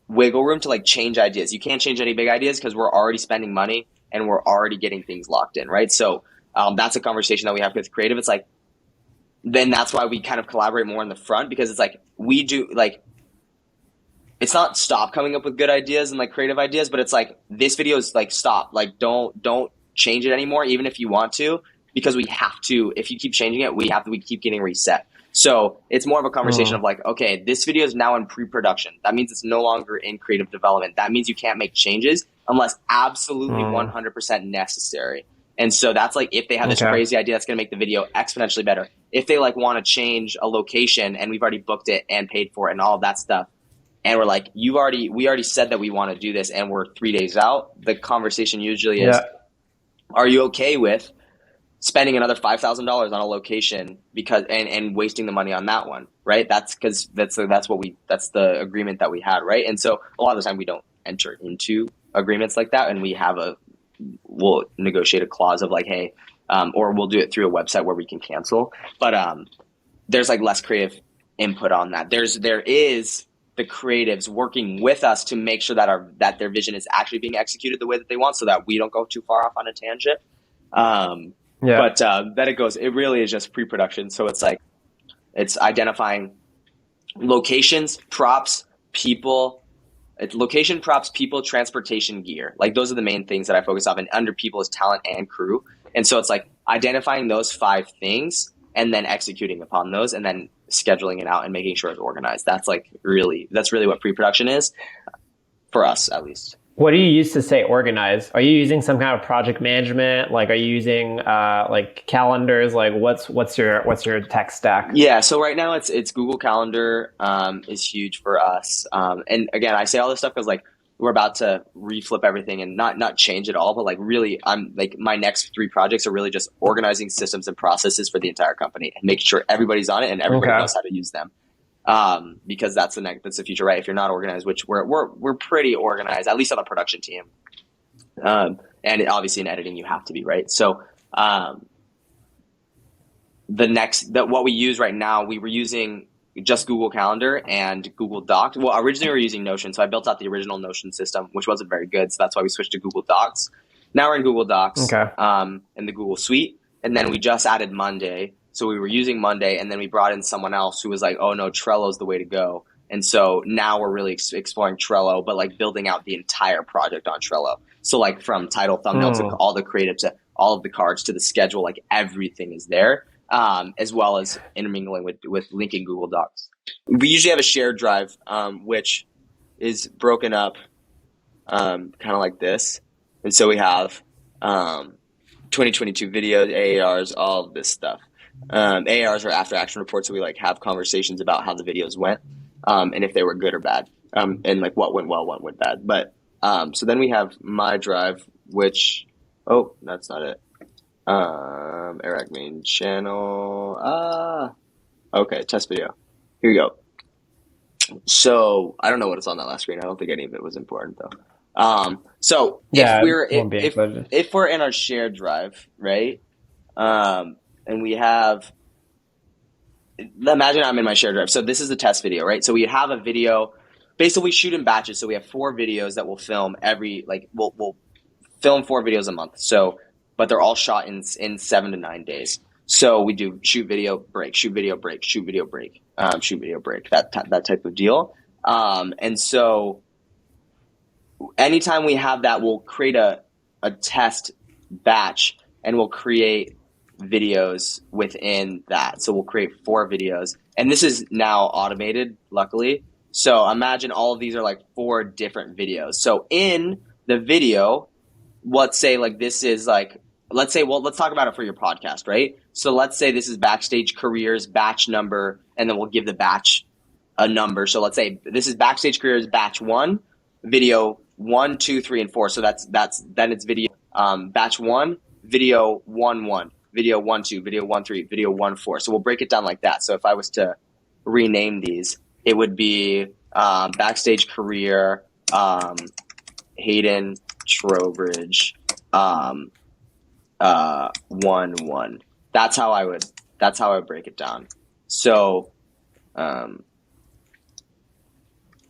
wiggle room to like change ideas. You can't change any big ideas because we're already spending money and we're already getting things locked in, right? So that's a conversation that we have with creative. It's like, then that's why we kind of collaborate more in the front, because it's like we do like, it's not stop coming up with good ideas and like creative ideas, but it's like this video is like stop, like don't change it anymore, even if you want to, because we have to. If you keep changing it, we keep getting reset. So it's more of a conversation of like, okay, this video is now in pre-production. That means it's no longer in creative development. That means you can't make changes unless absolutely 100% necessary. And so that's like, if they have this crazy idea that's going to make the video exponentially better. If they like want to change a location and we've already booked it and paid for it and all of that stuff, and we're like, we already said that we want to do this and we're 3 days out, the conversation usually is, are you okay with spending another $5,000 on a location because and wasting the money on that one, right? That's because that's the agreement that we had, right? And so a lot of the time we don't enter into agreements like that, and we'll negotiate a clause of like, hey, or we'll do it through a website where we can cancel. But there's like less creative input on that. There is the creatives working with us to make sure that their vision is actually being executed the way that they want, so that we don't go too far off on a tangent. But then it really is just pre-production. So it's like, it's identifying locations, props, people. It's location, props, people, transportation, gear. Like those are the main things that I focus on, and under people is talent and crew. And so it's like identifying those 5 things and then executing upon those and then scheduling it out and making sure it's organized. That's really what pre-production is for us, at least. What do you use to say organize? Are you using some kind of project management? Like, are you using like calendars? Like, what's your tech stack? Yeah, so right now it's Google Calendar is huge for us. And again, I say all this stuff because like we're about to reflip everything and not change it all, but like really, I'm like my next 3 projects are really just organizing systems and processes for the entire company and making sure everybody's on it and everybody knows how to use them. Because that's the future, right? If you're not organized, which we're pretty organized, at least on the production team. And obviously in editing, you have to be, right? So, what we use right now, we were using just Google Calendar and Google Docs. Well, originally we were using Notion. So I built out the original Notion system, which wasn't very good. So that's why we switched to Google Docs. Now we're in Google Docs, in the Google Suite. And then we just added Monday. So we were using Monday, and then we brought in someone else who was like, oh no, Trello's the way to go. And so now we're really exploring Trello, but like building out the entire project on Trello. So like from title, thumbnail to all the creative to all of the cards to the schedule, like everything is there. as well as intermingling with linking Google Docs. We usually have a shared drive, which is broken up kind of like this. And so we have 2022 videos, AARs, all of this stuff. AARs are after action reports, so we like have conversations about how the videos went, and if they were good or bad, and like what went well, what went bad. But so then we have my drive, which that's not it. Airrack main channel. Okay, test video. Here we go. So I don't know what it's on that last screen. I don't think any of it was important though. So if we're in our shared drive, right? And we have, imagine I'm in my shared drive. So this is the test video, right? So we have a video, basically we shoot in batches. So we have 4 videos that we'll film we'll film 4 videos a month. So, but they're all shot in 7 to 9 days. So we do shoot video, break, shoot video, break, shoot video, break, shoot video, break, that type of deal. And so anytime we have that, we'll create a test batch and we'll create videos within that. So we'll create 4 videos, and this is now automated, luckily. So imagine all of these are like 4 different videos. So in the video, let's say like this is like, let's talk about it for your podcast, right? So let's say this is Backstage Careers batch number, and then we'll give the batch a number. So let's say this is Backstage Careers batch 1, video 1, 2, 3, and 4. So then it's video batch 1, video 1, video 1, 2, video 1, 3, video 1, 4. So we'll break it down like that. So if I was to rename these, it would be Backstage Career, Hayden Trowbridge, 1. That's how I would break it down. So, and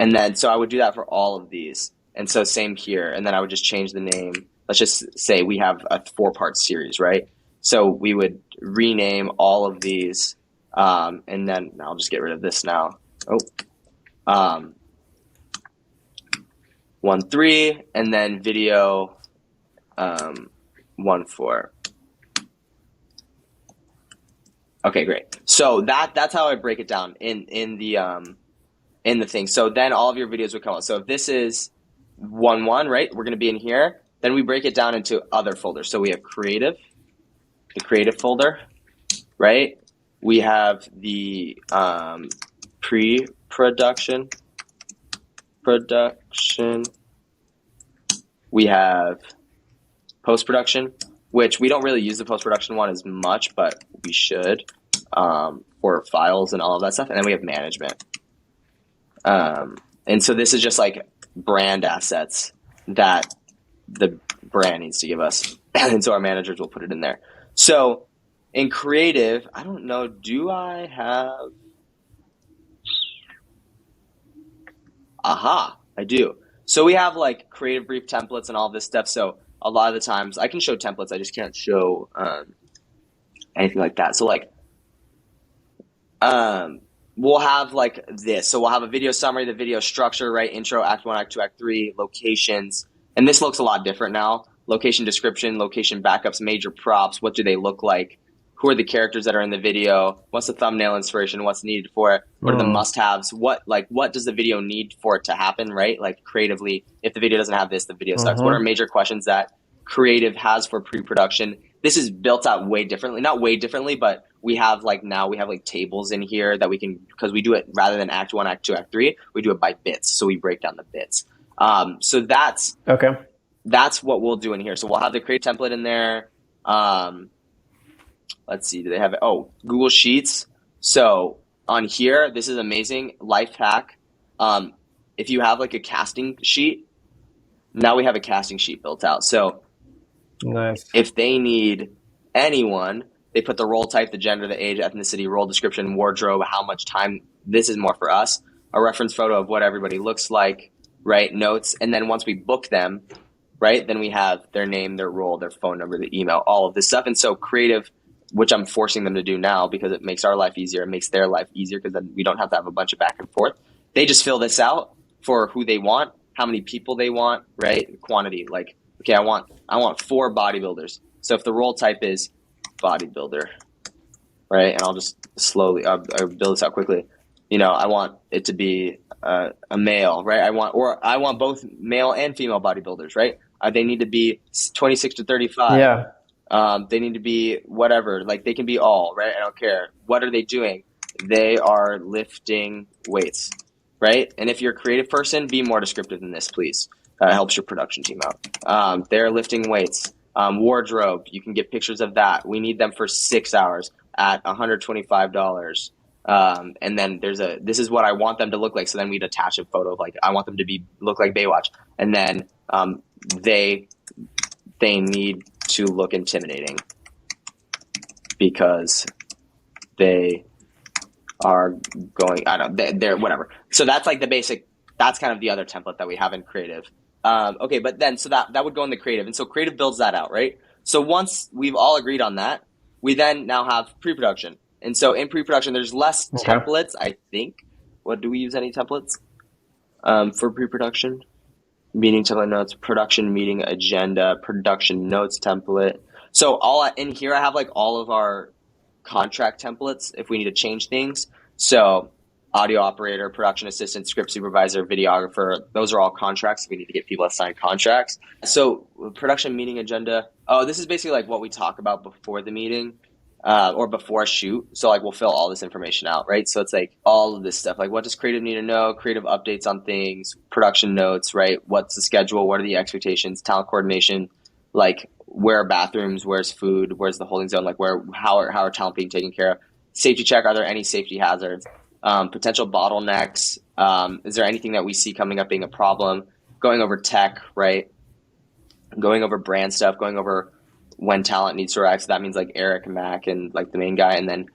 then, so I would do that for all of these. And so same here. And then I would just change the name. Let's just say we have a 4-part series, right? So we would rename all of these. And then I'll just get rid of this now. 1, 3, and then video, 1, 4. Okay, great. So that's how I break it down in the thing. So then all of your videos would come out. So if this is 1, right, we're going to be in here. Then we break it down into other folders. So we have creative, the creative folder, right? We have the pre-production, production. We have post-production, which we don't really use the post-production one as much, but we should for files and all of that stuff. And then we have management. And so this is just like brand assets that the brand needs to give us. And so our managers will put it in there. So in creative, I don't know, do I have... I do. So we have like creative brief templates and all this stuff. So a lot of the times I can show templates. I just can't show anything like that. So like we'll have like this. So we'll have a video summary, the video structure, right? Intro, act 1, act 2, act 3, locations. And this looks a lot different now. Location description, location backups, major props. What do they look like? Who are the characters that are in the video? What's the thumbnail inspiration? What's needed for it? What are the must-haves? What does the video need for it to happen, right? Like creatively, if the video doesn't have this, the video sucks. What are major questions that creative has for pre-production? This is built out way differently. Not way differently, but we have like tables in here that we can, because we do it rather than act 1, act 2, act 3, we do it by bits. So we break down the bits. So that's what we'll do in here. So we'll have the create template in there. Let's see, do they have it? Oh, Google Sheets. So on here, this is amazing. Life hack. If you have like a casting sheet, now we have a casting sheet built out. So nice. If they need anyone, they put the role type, the gender, the age, ethnicity, role description, wardrobe, how much time. This is more for us. A reference photo of what everybody looks like, right? Notes. And then once we book them, right, then we have their name, their role, their phone number, the email, all of this stuff. And so creative, which I'm forcing them to do now because it makes our life easier. It makes their life easier because then we don't have to have a bunch of back and forth. They just fill this out for who they want, how many people they want, right? Quantity. Like, okay, I want 4 bodybuilders. So if the role type is bodybuilder, right? And I'll just slowly I'll build this out quickly. I want it to be a male, right? I want both male and female bodybuilders, right? They need to be 26 to 35. Yeah. They need to be whatever, like they can be all, right? I don't care. What are they doing? They are lifting weights, right? And if you're a creative person, be more descriptive than this, please. Helps your production team out. They're lifting weights. Wardrobe, you can get pictures of that. We need them for 6 hours at $125. And then this is what I want them to look like. So then we'd attach a photo of like, I want them to look like Baywatch. And then they need to look intimidating because they are going, they're whatever. So that's like the basic, that's kind of the other template that we have in creative. Okay, but then, so that would go in the creative. And so creative builds that out, right? So once we've all agreed on that, we then now have pre-production. And so in pre-production, there's less templates, I think. Do we use any templates for pre-production? Meeting template notes, production meeting agenda, production notes template. So in here, I have like all of our contract templates if we need to change things. So audio operator, production assistant, script supervisor, videographer, those are all contracts. We need to get people to sign contracts. So production meeting agenda. Oh, this is basically like what we talk about before the meeting. Or before a shoot. So like we'll fill all this information out, right? So it's like all of this stuff, like what does creative need to know, creative updates on things, production notes, right? What's the schedule? What are the expectations? Talent coordination, like where are bathrooms? Where's food? Where's the holding zone? Like how are talent being taken care of? Safety check, are there any safety hazards? Potential bottlenecks. Is there anything that we see coming up being a problem? Going over tech, right? Going over brand stuff, going over when talent needs to arrive. So that means like Eric, Mac, and like the main guy, and then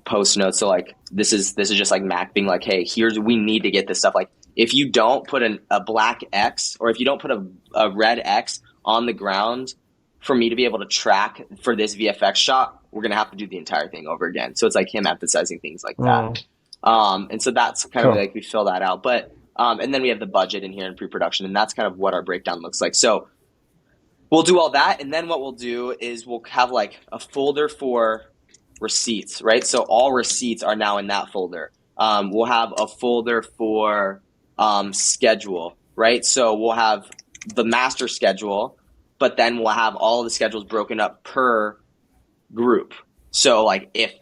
post notes. So like this is just like Mac being like, hey, we need to get this stuff. Like if you don't put a black X, or if you don't put a red X on the ground for me to be able to track for this VFX shot, we're gonna have to do the entire thing over again. So it's like him emphasizing things like that. And so that's kind of like we fill that out. But and then we have the budget in here in pre-production, and that's kind of what our breakdown looks like. So we'll do all that, and then what we'll do is we'll have like a folder for receipts, right? So all receipts are now in that folder. We'll have a folder for schedule, right? So we'll have the master schedule, but then we'll have all of the schedules broken up per group. So like if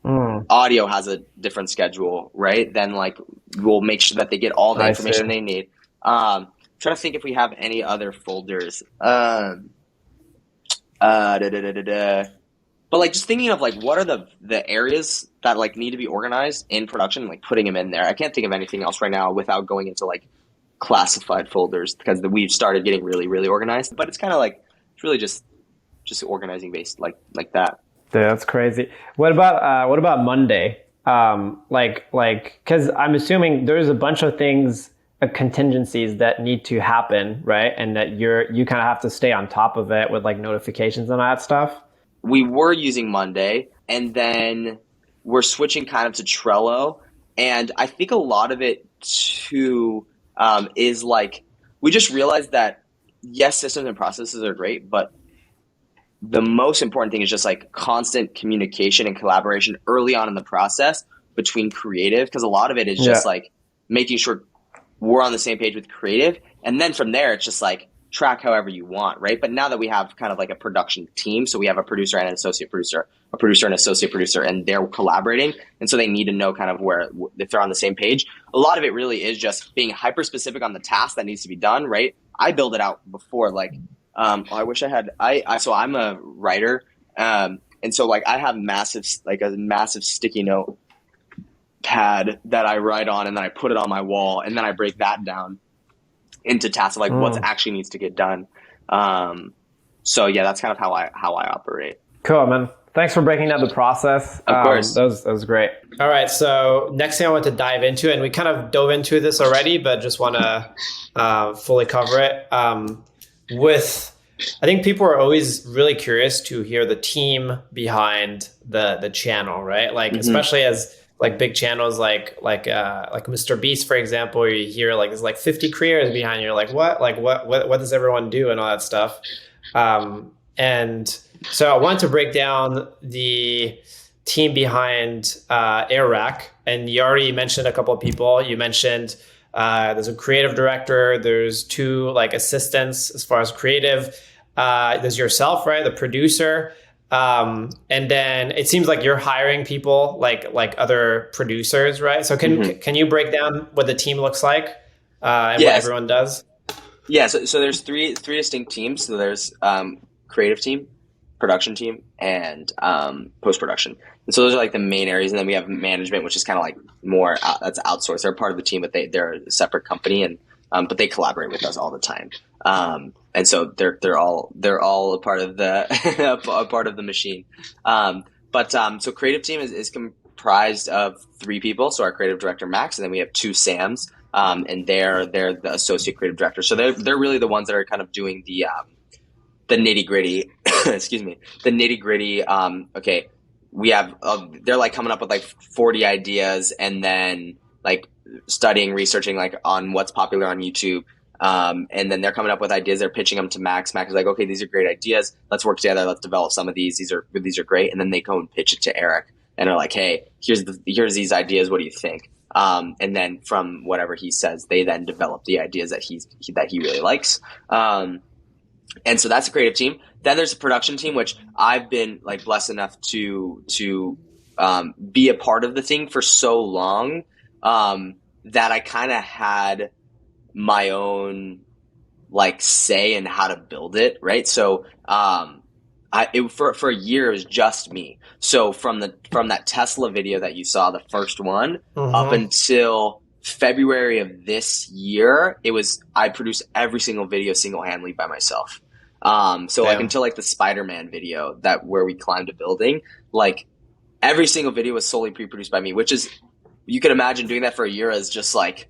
audio has a different schedule, right? Then like we'll make sure that they get all the information they need. Trying to think if we have any other folders. But like just thinking of like what are the areas that like need to be organized in production, and like putting them in there. I can't think of anything else right now without going into like classified folders, because we've started getting really, really organized. But it's kind of like it's really just organizing based like that. Dude, that's crazy. What about Monday? Because I'm assuming there's a bunch of things, contingencies that need to happen, right? And that you kind of have to stay on top of it with like notifications and all that stuff. We were using Monday, and then we're switching kind of to Trello. And I think a lot of it too is like we just realized that yes, systems and processes are great, but the most important thing is just like constant communication and collaboration early on in the process between creative, because a lot of it is just like making sure we're on the same page with creative. And then from there, it's just like track however you want, right? But now that we have kind of like a production team, so we have a producer and an associate producer, a producer and associate producer, and they're collaborating. And so they need to know kind of where, if they're on the same page. A lot of it really is just being hyper specific on the task that needs to be done, right? I build it out before, like, I wish I had, so I'm a writer. And so like I have a massive sticky note pad that I write on, and then I put it on my wall, and then I break that down into tasks of like what actually needs to get done. So yeah, that's kind of how I operate. Cool, man. Thanks for breaking down the process. Of course. That was great. All right. So next thing I want to dive into, and we kind of dove into this already, but just want to fully cover it. I think people are always really curious to hear the team behind the channel, right? Like, especially as like big channels like Mr. Beast, for example, where you hear like there's like 50 creators behind you. You're like, what? Like what does everyone do and all that stuff? And so I wanted to break down the team behind Airrack, and you already mentioned a couple of people. You mentioned there's a creative director, there's two like assistants as far as creative. There's yourself, right, the producer, and then it seems like you're hiring people like other producers, right? So can you break down what the team looks like and what everyone does? Yeah, so there's three distinct teams. So there's creative team, production team, and post production. And so those are like the main areas. And then we have management, which is kind of like more that's outsourced. They're part of the team, but they're a separate company, and but they collaborate with us all the time. And so they're all a part of the a part of the machine. So creative team is comprised of 3 people. So our creative director Max, and then we have 2 Sams. And they're the associate creative director. So they're really the ones that are kind of doing the nitty gritty. Excuse me, the nitty gritty. Okay, we have they're like coming up with like 40 ideas, and then like studying, researching like on what's popular on YouTube. And then they're coming up with ideas. They're pitching them to Max. Max is like, okay, these are great ideas. Let's work together. Let's develop some of these. These are great. And then they go and pitch it to Eric, and they're like, hey, here's these ideas. What do you think? And then from whatever he says, they then develop the ideas that he really likes. And so that's a creative team. Then there's a production team, which I've been like blessed enough to be a part of the thing for so long that I kind of had my own like say in how to build it, right? So for a year it was just me. So from that Tesla video that you saw, the first one, up until February of this year, I produced every single video single-handedly by myself. Like until like the Spider-Man video where we climbed a building, like every single video was solely pre-produced by me, which is, you can imagine doing that for a year is just like,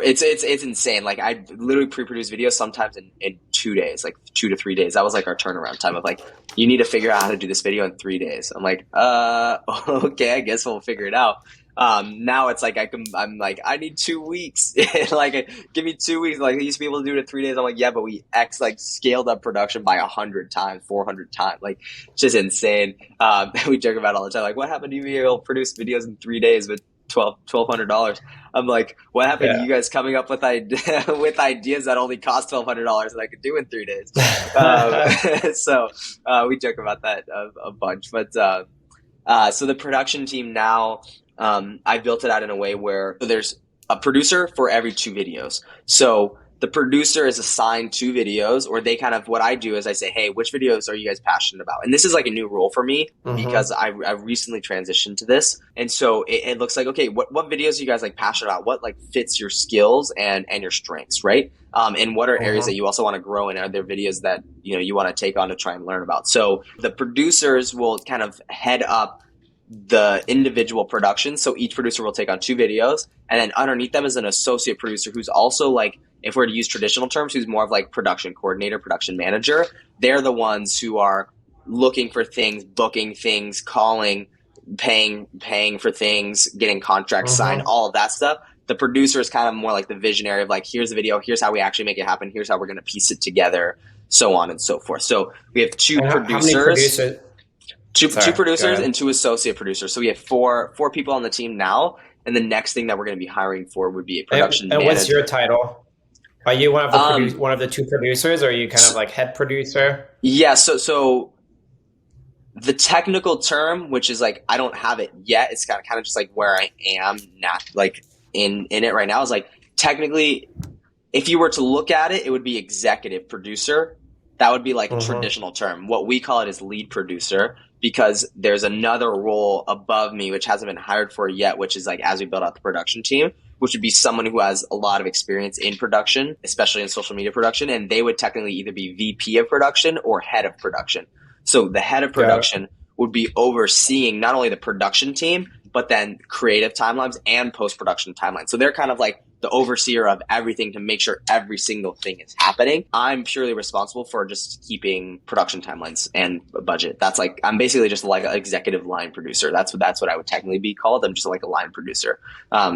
it's insane. Like I literally pre-produce videos sometimes in 2 days, like 2 to 3 days. That was like our turnaround time of like, you need to figure out how to do this video in 3 days. I'm like, okay, I guess we'll figure it out. Now it's like I'm like, I need 2 weeks. Like, give me 2 weeks. Like, I used to be able to do it in 3 days. I'm like, yeah, but we scaled up production by 100 times, 400 times. Like, it's just insane. We joke about it all the time. Like, what happened to you being able to produce videos in 3 days with $1,200? I'm like, what happened to you guys coming up with with ideas that only cost $1,200 that I could do in 3 days? So we joke about that a bunch. But so the production team now, I built it out in a way where there's a producer for every 2 videos. So the producer is assigned 2 videos, or they kind of, what I do is I say, hey, which videos are you guys passionate about? And this is like a new role for me because I recently transitioned to this. And so it looks like, okay, what videos are you guys like passionate about? What like fits your skills and your strengths, right? And what are areas that you also want to grow in? Are there videos that, you want to take on to try and learn about? So the producers will kind of head up the individual production. So each producer will take on 2 videos, and then underneath them is an associate producer who's also like, if we're to use traditional terms, who's more of like production coordinator, production manager. They're the ones who are looking for things, booking things, calling, paying for things, getting contracts signed, all of that stuff. The producer is kind of more like the visionary of like, here's the video, here's how we actually make it happen, here's how we're going to piece it together, so on and so forth. So we have 2 producers. Two producers and 2 associate producers. So we have four people on the team now. And the next thing that we're going to be hiring for would be a production manager. And what's your title? Are you one of the 2 producers, or are you kind of like head producer? Yeah. So the technical term, which is like, I don't have it yet. It's kind of just like where I am now, like in it right now, is like, technically, if you were to look at it, it would be executive producer. That would be like a traditional term. What we call it is lead producer, because there's another role above me, which hasn't been hired for yet, which is like, as we build out the production team, which would be someone who has a lot of experience in production, especially in social media production. And they would technically either be VP of production or head of production. So the head of production would be overseeing not only the production team, but then creative timelines and post-production timelines. So they're kind of like the overseer of everything to make sure every single thing is happening. I'm purely responsible for just keeping production timelines and budget. That's like, I'm basically just like an executive line producer. That's what I would technically be called. I'm just like a line producer.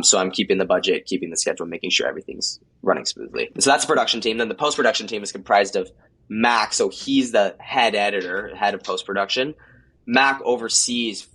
So I'm keeping the budget, keeping the schedule, making sure everything's running smoothly. So that's the production team. Then the post-production team is comprised of Mac. So he's the head editor, head of post-production. Mac oversees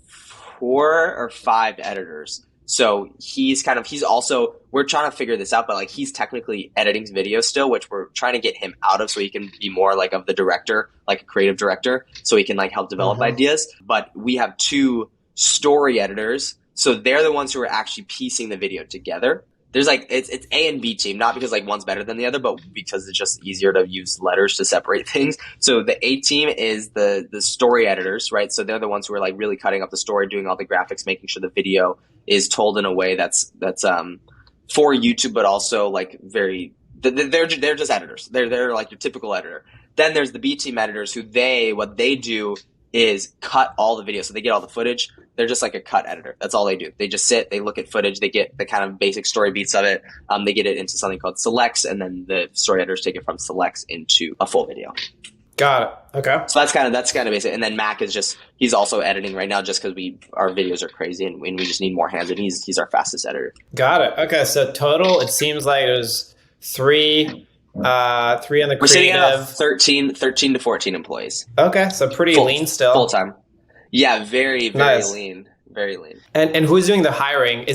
4 or 5 editors. So he's also, we're trying to figure this out, but like he's technically editing videos still, which we're trying to get him out of so he can be more like of the director, like a creative director, so he can like help develop ideas. But we have 2 story editors. So they're the ones who are actually piecing the video together. There's like, it's A and B team, not because like one's better than the other, but because it's just easier to use letters to separate things. So the A team is the story editors, right? So they're the ones who are like really cutting up the story, doing all the graphics, making sure the video is told in a way that's for YouTube, but also like they're just editors. They're like your typical editor. Then there's the B team editors who what they do is cut all the video. So they get all the footage. They're just like a cut editor. That's all they do. They just sit, they look at footage, they get the kind of basic story beats of it. They get it into something called selects, and then the story editors take it from selects into a full video. Got it. Okay. So that's kind of basic. And then Mac he's also editing right now just because our videos are crazy and we just need more hands, and he's our fastest editor. Got it. Okay. So total, it seems like there's 3 on the creative. We're sitting at about 13 to 14 employees. Okay. So pretty lean still. Full time. Yeah, very, very nice. Lean. Very lean. And who's doing the hiring?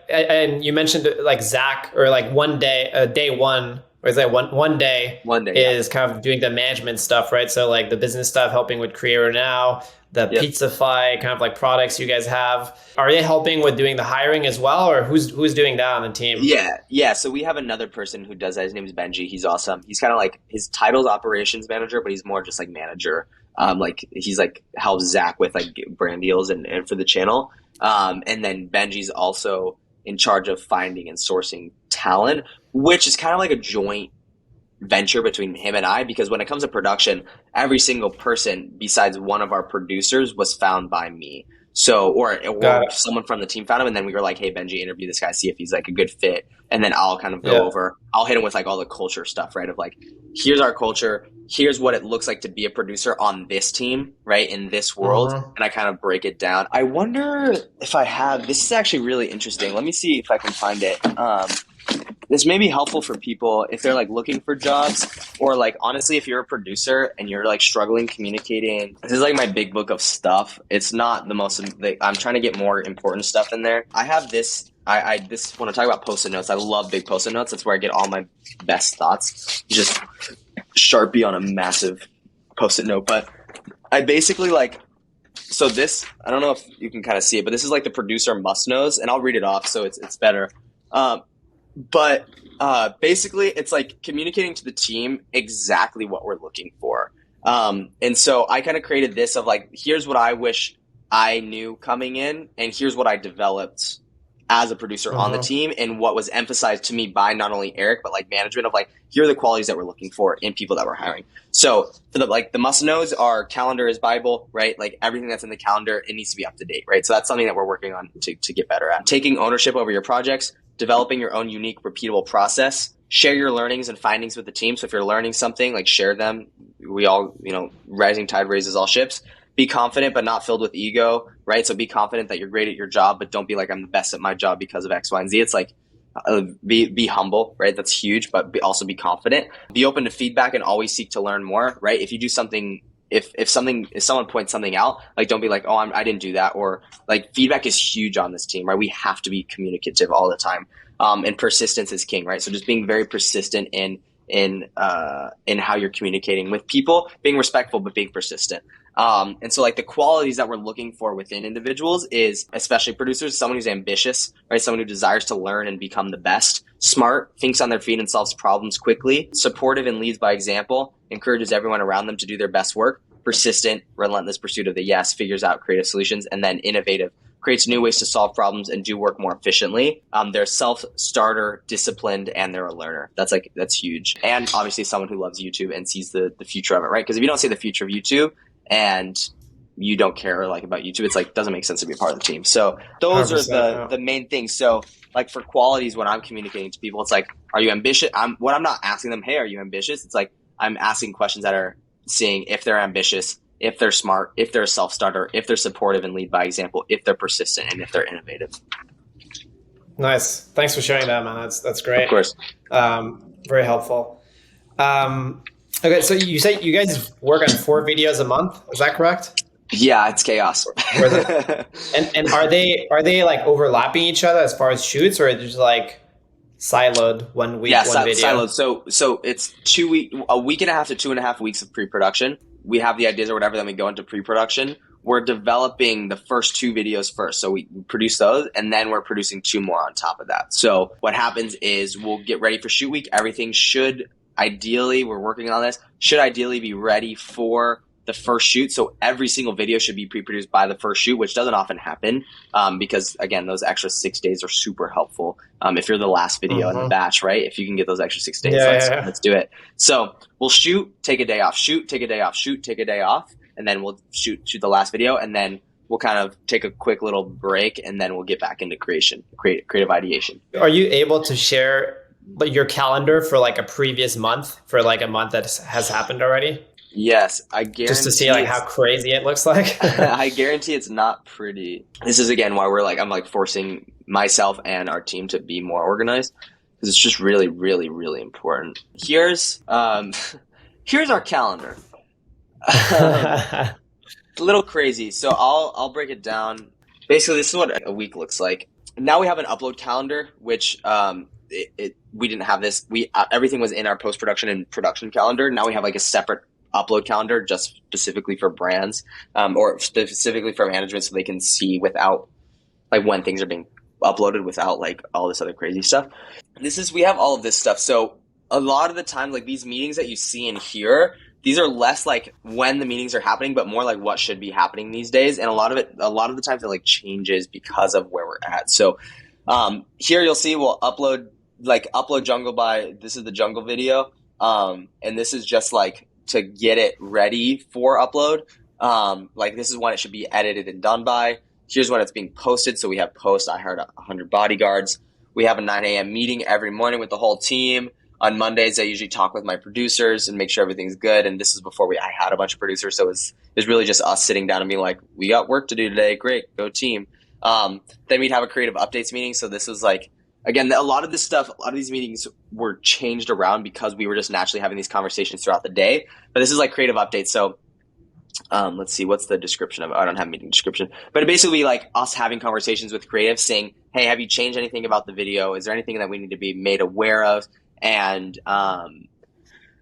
And you mentioned like Zach, or like one day, day one, or is that one day? One day is kind of doing the management stuff, right? So like the business stuff, helping with Creator Now, the Pizzafy kind of like products you guys have. Are they helping with doing the hiring as well, or who's doing that on the team? Yeah. So we have another person who does that. His name is Benji. He's awesome. He's kind of like, his title's operations manager, but he's more just like manager. Like he's like helps Zach with like brand deals and for the channel. And then Benji's also in charge of finding and sourcing talent, which is kind of like a joint venture between him and I, because when it comes to production, every single person besides one of our producers was found by me. So, or someone from the team found him, and then we were like, hey, Benji, interview this guy, see if he's like a good fit. And then I'll kind of go over, I'll hit him with like all the culture stuff, right? Of like, here's our culture. Here's what it looks like to be a producer on this team, right? In this world. And I kind of break it down. I wonder if I have, this is actually really interesting. Let me see if I can find it. This may be helpful for people if they're like looking for jobs, or like honestly, if you're a producer and you're like struggling communicating. This is like my big book of stuff. It's not the most, I'm trying to get more important stuff in there. I have this. I want to talk about post-it notes. I love big post-it notes. That's where I get all my best thoughts. Just Sharpie on a massive post-it note. But I basically like, so this, I don't know if you can kind of see it, but this is like the producer must knows, and I'll read it off so it's better. But basically it's like communicating to the team exactly what we're looking for. And so I kind of created this of like, here's what I wish I knew coming in, and here's what I developed as a producer on the team, and what was emphasized to me by not only Eric, but like management of like, here are the qualities that we're looking for in people that we're hiring. So for the must knows, our calendar is Bible, right? Like everything that's in the calendar, it needs to be up to date, right? So that's something that we're working on to get better at. Taking ownership over your projects, developing your own unique, repeatable process, share your learnings and findings with the team. So if you're learning something, like share them. We all, rising tide raises all ships. Be confident, but not filled with ego, right? So be confident that you're great at your job, but don't be like, I'm the best at my job because of X, Y, and Z. It's like, be humble, right? That's huge, but also be confident. Be open to feedback and always seek to learn more, right? If you do something, if someone points something out, like don't be like, oh, I didn't do that. Or like feedback is huge on this team, right? We have to be communicative all the time. And persistence is king, right? So just being very persistent in how you're communicating with people, being respectful, but being persistent. And so like the qualities that we're looking for within individuals is, especially producers, someone who's ambitious, right? Someone who desires to learn and become the best, smart, thinks on their feet and solves problems quickly, supportive and leads by example, encourages everyone around them to do their best work, persistent, relentless pursuit of the yes, figures out creative solutions, and then innovative, creates new ways to solve problems and do work more efficiently. They're self-starter, disciplined, and they're a learner. That's huge. And obviously someone who loves YouTube and sees the future of it, right? Because if you don't see the future of YouTube and you don't care like about YouTube, it's like, doesn't make sense to be a part of the team. So those are the main things. So like for qualities, when I'm communicating to people, it's like, are you ambitious? I'm not asking them, hey, are you ambitious? It's like, I'm asking questions that are seeing if they're ambitious, if they're smart, if they're a self-starter, if they're supportive and lead by example, if they're persistent, and if they're innovative. Nice. Thanks for sharing that, man. That's great. Of course. Very helpful. Okay, so you say you guys work on 4 videos a month. Is that correct? Yeah, it's chaos. Where and are they like overlapping each other as far as shoots, or is it just like siloed one week, Yeah, one video? siloed. So it's a week and a half to 2.5 weeks of pre-production. We have the ideas or whatever, then we go into pre-production. We're developing the first two videos first. So we produce those, and then we're producing two more on top of that. So what happens is we'll get ready for shoot week. Everything should ideally, we're working on this, should ideally be ready for the first shoot. So every single video should be pre-produced by the first shoot, which doesn't often happen because, again, those extra 6 days are super helpful. If you're the last video in the batch, right? If you can get those extra 6 days, let's do it. So we'll shoot, take a day off, shoot, take a day off, shoot, take a day off, and then we'll shoot the last video, and then we'll kind of take a quick little break, and then we'll get back into creative ideation. Are you able to share your calendar for like a previous month, for like a month that has happened already? Yes, I guarantee. Just to see like how crazy it looks like. I guarantee it's not pretty. This is again why I'm like forcing myself and our team to be more organized, because it's just really, really, really important. Here's our calendar. It's a little crazy, so I'll break it down. Basically, this is what a week looks like. Now we have an upload calendar, which we didn't have this. Everything was in our post-production and production calendar. Now we have like a separate upload calendar just specifically for brands or specifically for management, so they can see without like when things are being uploaded without like all this other crazy stuff. We have all of this stuff. So a lot of the time, like these meetings that you see in here, these are less like when the meetings are happening, but more like what should be happening these days. And a lot of the times it like changes because of where we're at. So here you'll see we'll upload Jungle by, this is the Jungle video. And this is just like to get it ready for upload. Like this is when it should be edited and done by. Here's when it's being posted. So we have post, I hired 100 bodyguards. We have a 9 a.m. meeting every morning with the whole team. On Mondays, I usually talk with my producers and make sure everything's good. And this is before I had a bunch of producers. So it's really just us sitting down and being like, we got work to do today. Great. Go team. Then we'd have a creative updates meeting. So this was like, again, a lot of these meetings were changed around because we were just naturally having these conversations throughout the day. But this is like creative updates. So let's see, what's the description of it? I don't have meeting description. But it basically be like us having conversations with creative saying, hey, have you changed anything about the video? Is there anything that we need to be made aware of? And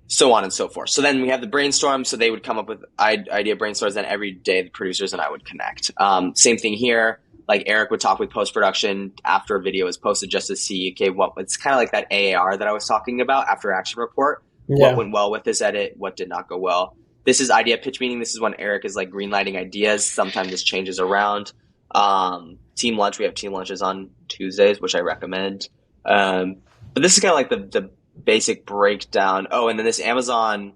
so on and so forth. So then we have the brainstorm. So they would come up with idea brainstorms. Then every day the producers and I would connect. Same thing here. Like Eric would talk with post-production after a video is posted just to see, okay, it's kind of like that AAR that I was talking about, after action report. Yeah. What went well with this edit? What did not go well? This is idea pitch meeting. This is when Eric is like greenlighting ideas. Sometimes this changes around. Team lunch. We have team lunches on Tuesdays, which I recommend. But this is kind of like the basic breakdown. Oh, and then this Amazon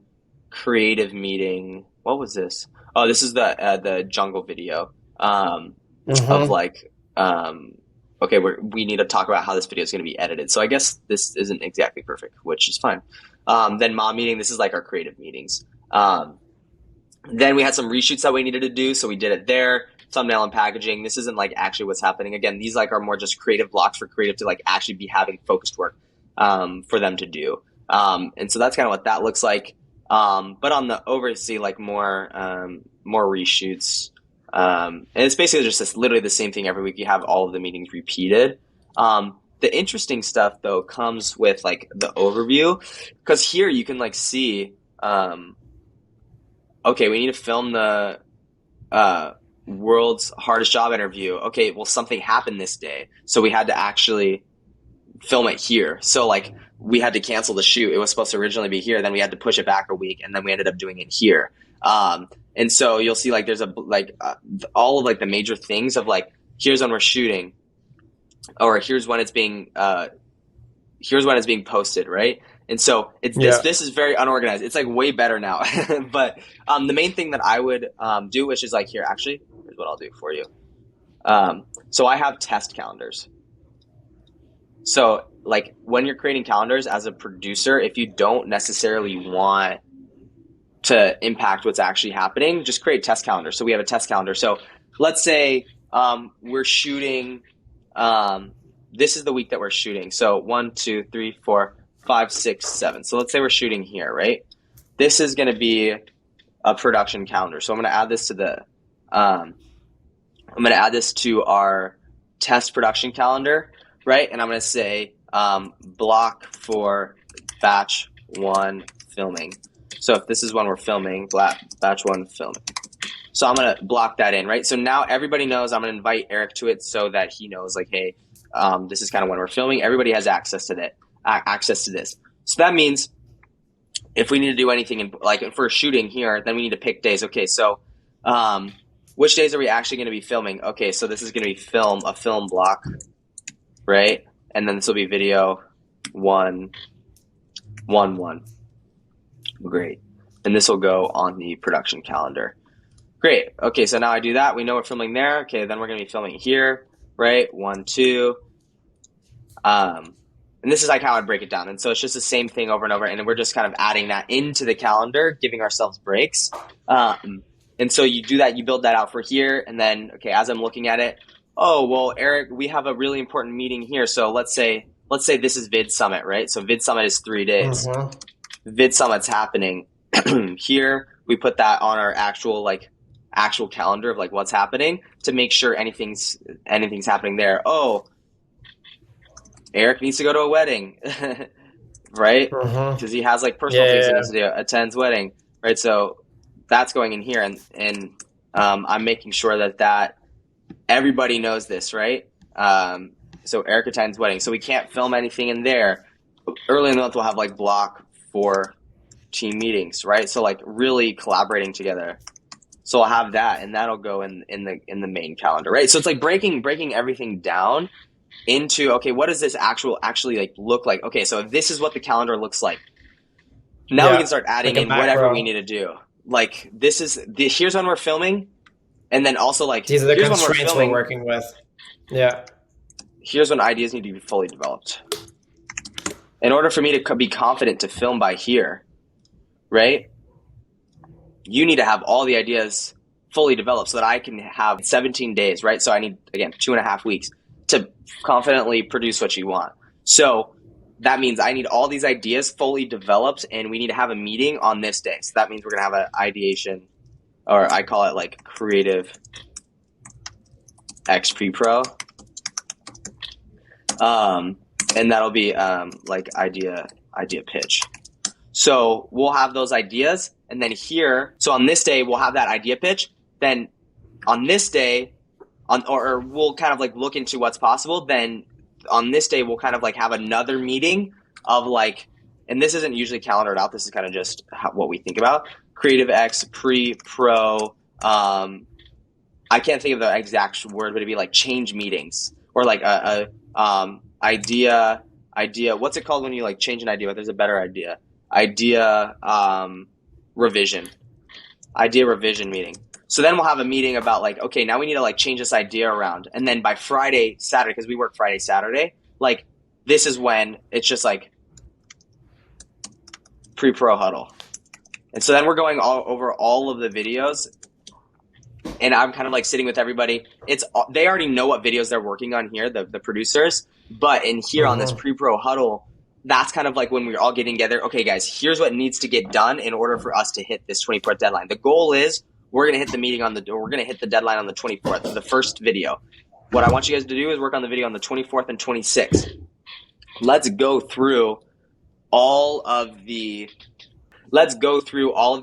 creative meeting. What was this? Oh, this is the Jungle video. Of like, okay, we need to talk about how this video is going to be edited. So I guess this isn't exactly perfect, which is fine. Then mom meeting, this is like our creative meetings. Then we had some reshoots that we needed to do. So we did it there. Thumbnail and packaging. This isn't like actually what's happening. Again, these like are more just creative blocks for creative to like actually be having focused work, for them to do. And so that's kind of what that looks like. But on the oversee, like more reshoots. And it's basically just literally the same thing every week. You have all of the meetings repeated. The interesting stuff though comes with like the overview, because here you can like see, okay, we need to film the world's hardest job interview. Okay, well, something happened this day, so we had to actually film it here. So like we had to cancel the shoot. It was supposed to originally be here, then we had to push it back a week, and then we ended up doing it here. And so you'll see like there's all of like the major things of like, here's when we're shooting, or here's when it's being posted, right? And so this is very unorganized. It's like way better now. But the main thing that I would do, which is like here, actually, here's what I'll do for you. So I have test calendars. So like when you're creating calendars as a producer, if you don't necessarily want to impact what's actually happening, just create test calendars. So we have a test calendar. So let's say we're shooting, this is the week that we're shooting. So 1, 2, 3, 4, 5, 6, 7. So let's say we're shooting here, right? This is going to be a production calendar. So I'm going to add this to the I'm going to add this to our test production calendar, right? And I'm going to say block for batch 1 filming. So if this is when we're filming, batch 1 filming. So I'm going to block that in, right? So now everybody knows. I'm going to invite Eric to it so that he knows, like, hey, this is kind of when we're filming. Everybody has access to this. So that means if we need to do anything, like if we're shooting here, then we need to pick days. Okay, so which days are we actually going to be filming? Okay, so this is going to be a film block, right? And then this will be video 1, 1, 1. Great. And this will go on the production calendar. Great. Okay, so now I do that. We know we're filming there. Okay, then we're going to be filming here, right? 1, 2. And this is like how I'd break it down. And so it's just the same thing over and over. And we're just kind of adding that into the calendar, giving ourselves breaks. And so you do that, you build that out for here. And then, okay, as I'm looking at it, oh, well, Eric, we have a really important meeting here. So let's say this is Vid Summit, right? So Vid Summit is 3 days. Vid Summit's happening here. We put that on our actual calendar of like what's happening to make sure anything's happening there. Oh, Eric needs to go to a wedding, right? Because he has like personal things he needs to do, attends wedding, right? So that's going in here, and I'm making sure that everybody knows this, right? So Eric attends wedding, so we can't film anything in there. Early in the month, we'll have like block for team meetings, right? So like really collaborating together. So I'll have that, and that'll go in the main calendar, right? So it's like breaking everything down into, okay, what does this actually like look like? Okay, so this is what the calendar looks like. Now we can start adding in whatever we need to do. Like here's when we're filming, and then also like these are the constraints we're working with. Yeah. Here's when ideas need to be fully developed. In order for me to be confident to film by here, right? You need to have all the ideas fully developed so that I can have 17 days, right? So I need, again, 2.5 weeks to confidently produce what you want. So that means I need all these ideas fully developed, and we need to have a meeting on this day. So that means we're going to have an ideation, or I call it like creative X pre-pro. And that'll be like idea pitch. So we'll have those ideas, and then here, so on this day we'll have that idea pitch. Then on this day, or we'll kind of like look into what's possible. Then on this day we'll kind of like have another meeting of like, and this isn't usually calendared out. This is kind of just what we think about. Creative X pre-pro. I can't think of the exact word, but it'd be like change meetings, or like a idea. What's it called when you like change an idea, but there's a better idea? Revision meeting. So then we'll have a meeting about like, okay, now we need to like change this idea around. And then by Friday, Saturday, because we work Friday, Saturday, like this is when it's just like pre-pro huddle. And so then we're going over all of the videos, and I'm kind of like sitting with everybody. They already know what videos they're working on here, the producers, but in here on this pre-pro huddle, that's kind of like when we're all getting together. Okay, guys, here's what needs to get done in order for us to hit this 24th deadline. The goal is we're going to hit we're going to hit the deadline on the 24th, the first video. What I want you guys to do is work on the video on the 24th and 26th. Let's go through all of the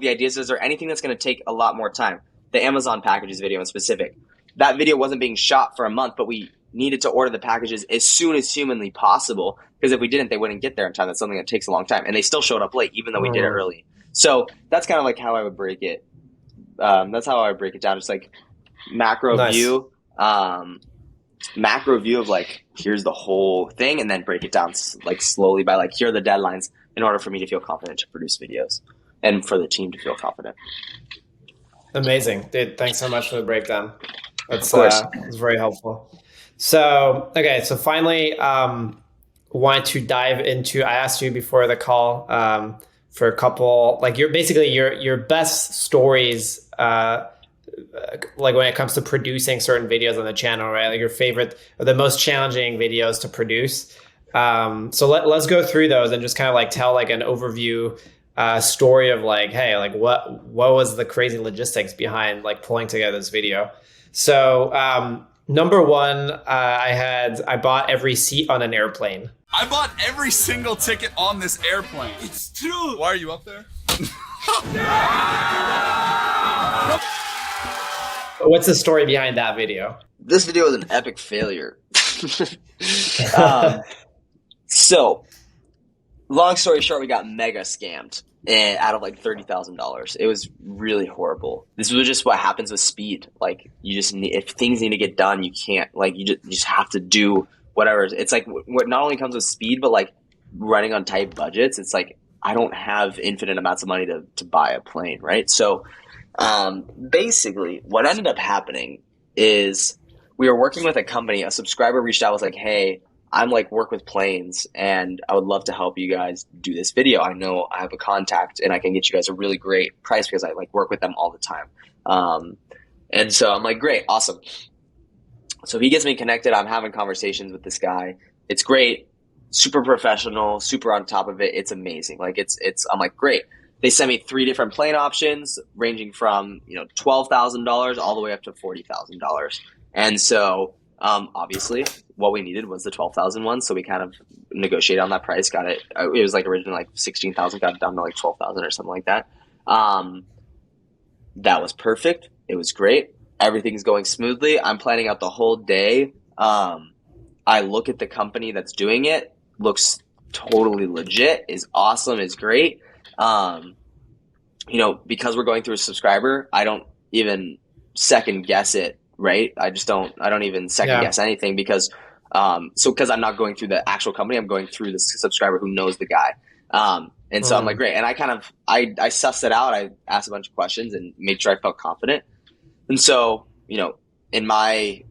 ideas. Is there anything that's going to take a lot more time? The Amazon packages video in specific. That video wasn't being shot for a month, but we needed to order the packages as soon as humanly possible, because if we didn't, they wouldn't get there in time. That's something that takes a long time. And they still showed up late, even though we did it early. So that's kind of like how I would break it. That's how I would break it down. Just like macro view of like, here's the whole thing, and then break it down like slowly by like, here are the deadlines in order for me to feel confident to produce videos and for the team to feel confident. Amazing. Dude, thanks so much for the breakdown. That's it's very helpful. So, okay. So finally, want to dive into, I asked you before the call, for a couple, like your best stories, like when it comes to producing certain videos on the channel, right? Like your favorite or the most challenging videos to produce. So let's go through those and just kind of like tell like an overview story of like, hey, like what was the crazy logistics behind like pulling together this video. So number one, I bought every seat on an airplane. I bought every single ticket on this airplane. It's true. Why are you up there? What's the story behind that video? This video was an epic failure. So, long story short, we got mega scammed out of like $30,000. It was really horrible. This was just what happens with speed. Like, you just need, if things need to get done, you can't. Like, you just have to do whatever. It's like what not only comes with speed, but like running on tight budgets. It's like I don't have infinite amounts of money to buy a plane, right? So, basically, what ended up happening is we were working with a company. A subscriber reached out, was like, "Hey, I'm like work with planes, and I would love to help you guys do this video. I know I have a contact, and I can get you guys a really great price because I like work with them all the time." And so I'm like, "Great, awesome." So he gets me connected. I'm having conversations with this guy. It's great, super professional, super on top of it. It's amazing. Like it's. I'm like, great. They sent me 3 different plane options, ranging from $12,000 all the way up to $40,000. And so, obviously, what we needed was the $12,000 one. So we kind of negotiated on that price. Got it. It was like originally like $16,000. Got it down to like $12,000 or something like that. That was perfect. It was great. Everything's going smoothly. I'm planning out the whole day. I look at the company that's doing it. Looks totally legit. Is awesome. Is great. Because we're going through a subscriber, I don't even second guess it, right? I don't even second guess anything because I'm not going through the actual company. I'm going through the subscriber who knows the guy. And so I'm like, great. And I I sussed it out. I asked a bunch of questions and made sure I felt confident. And so, in my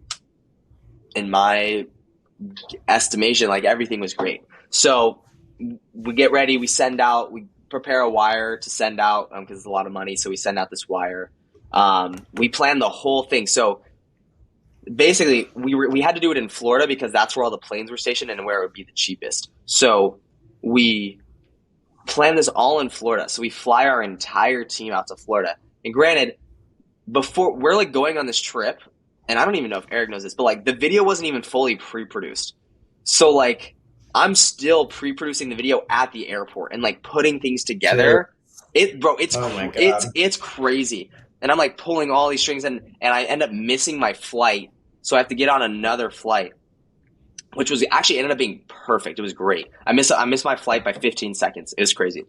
estimation, like everything was great. So we get ready, we send out, we prepare a wire to send out because it's a lot of money. So we send out this wire. We plan the whole thing. So basically we had to do it in Florida because that's where all the planes were stationed and where it would be the cheapest. So we planned this all in Florida. So we fly our entire team out to Florida. And granted, before we're like going on this trip, and I don't even know if Eric knows this, but like the video wasn't even fully pre-produced. So like I'm still pre-producing the video at the airport and like putting things together. It's crazy. And I'm like pulling all these strings and I end up missing my flight. So I have to get on another flight, which was actually ended up being perfect. It was great. I missed my flight by 15 seconds. It was crazy.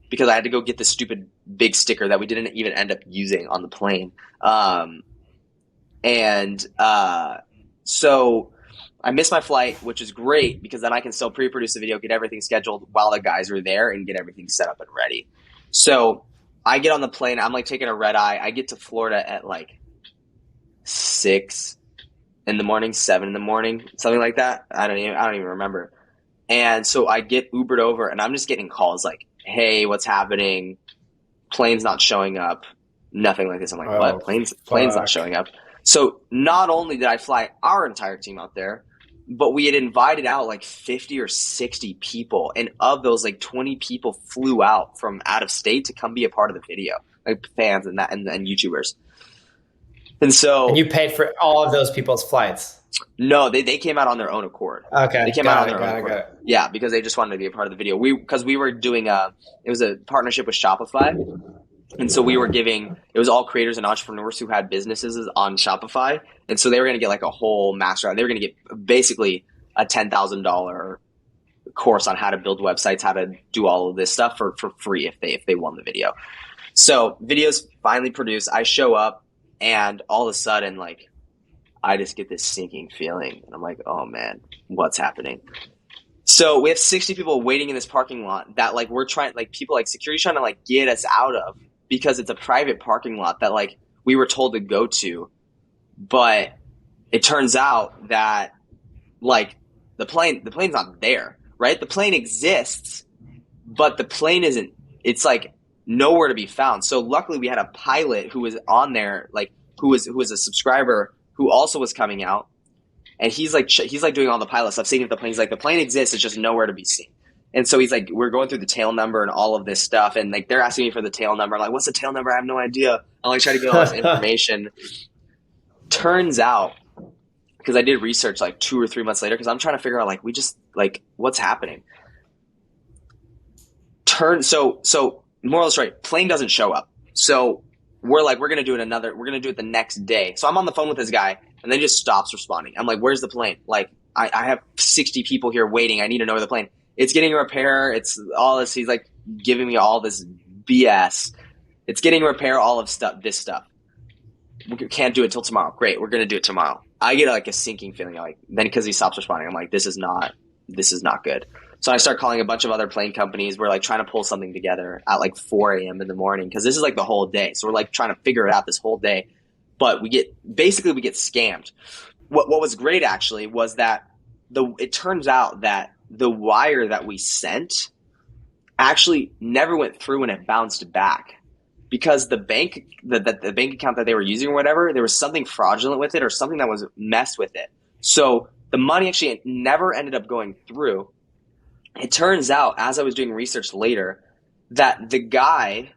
Because I had to go get this stupid big sticker that we didn't even end up using on the plane. So I missed my flight, which is great because then I can still pre-produce the video, get everything scheduled while the guys are there and get everything set up and ready. So I get on the plane. I'm like taking a red eye. I get to Florida at like 6 in the morning, 7 in the morning, something like that. I don't even remember. And so I get Ubered over and I'm just getting calls like, "Hey, what's happening? Plane's not showing up." Nothing like this. I'm like, what? Plane's not showing up. So not only did I fly our entire team out there, but we had invited out like 50 or 60 people. And of those, like 20 people flew out from out of state to come be a part of the video, like fans and YouTubers. And so. And you paid for all of those people's flights? No, they came out on their own accord. Okay. They came out on their own accord. Yeah, because they just wanted to be a part of the video. Because we were doing it was a partnership with Shopify. And so we were it was all creators and entrepreneurs who had businesses on Shopify. And so they were going to get like a whole master. They were going to get basically a $10,000 course on how to build websites, how to do all of this stuff for free if they won the video. So videos finally produced. I show up and all of a sudden, like, I just get this sinking feeling. And I'm like, oh man, what's happening? So we have 60 people waiting in this parking lot that like we're trying, like people like security's trying to like get us out of because it's a private parking lot that like we were told to go to. But it turns out that like the plane's not there, right? The plane exists, but the plane isn't, it's like nowhere to be found. So luckily we had a pilot who was on there, like who was a subscriber who also was coming out. And he's like doing all the pilot stuff, seeing if the plane exists, it's just nowhere to be seen. And so he's like, we're going through the tail number and all of this stuff. And like, they're asking me for the tail number. I'm like, what's the tail number? I have no idea. I'm like, trying to get all this information. Turns out, because I did research like 2 or 3 months later, because I'm trying to figure out like, what's happening. So moral of the story, plane doesn't show up. So we're like, we're going to do it the next day. So I'm on the phone with this guy and then he just stops responding. I'm like, where's the plane? Like, I have 60 people here waiting. I need to know where the plane. It's getting a repair. It's all this. He's like giving me all this BS. It's getting a repair, all of this stuff. We can't do it till tomorrow. Great. We're going to do it tomorrow. I get like a sinking feeling. Like, then because he stops responding, I'm like, this is not good. So I start calling a bunch of other plane companies. We're like trying to pull something together at like 4 a.m. in the morning, because this is like the whole day. So we're like trying to figure it out this whole day. But we get scammed. What was great actually was that it turns out that the wire that we sent actually never went through and it bounced back, because the bank account that they were using or whatever, there was something fraudulent with it or something that was messed with it. So the money actually never ended up going through. It turns out, as I was doing research later, that the guy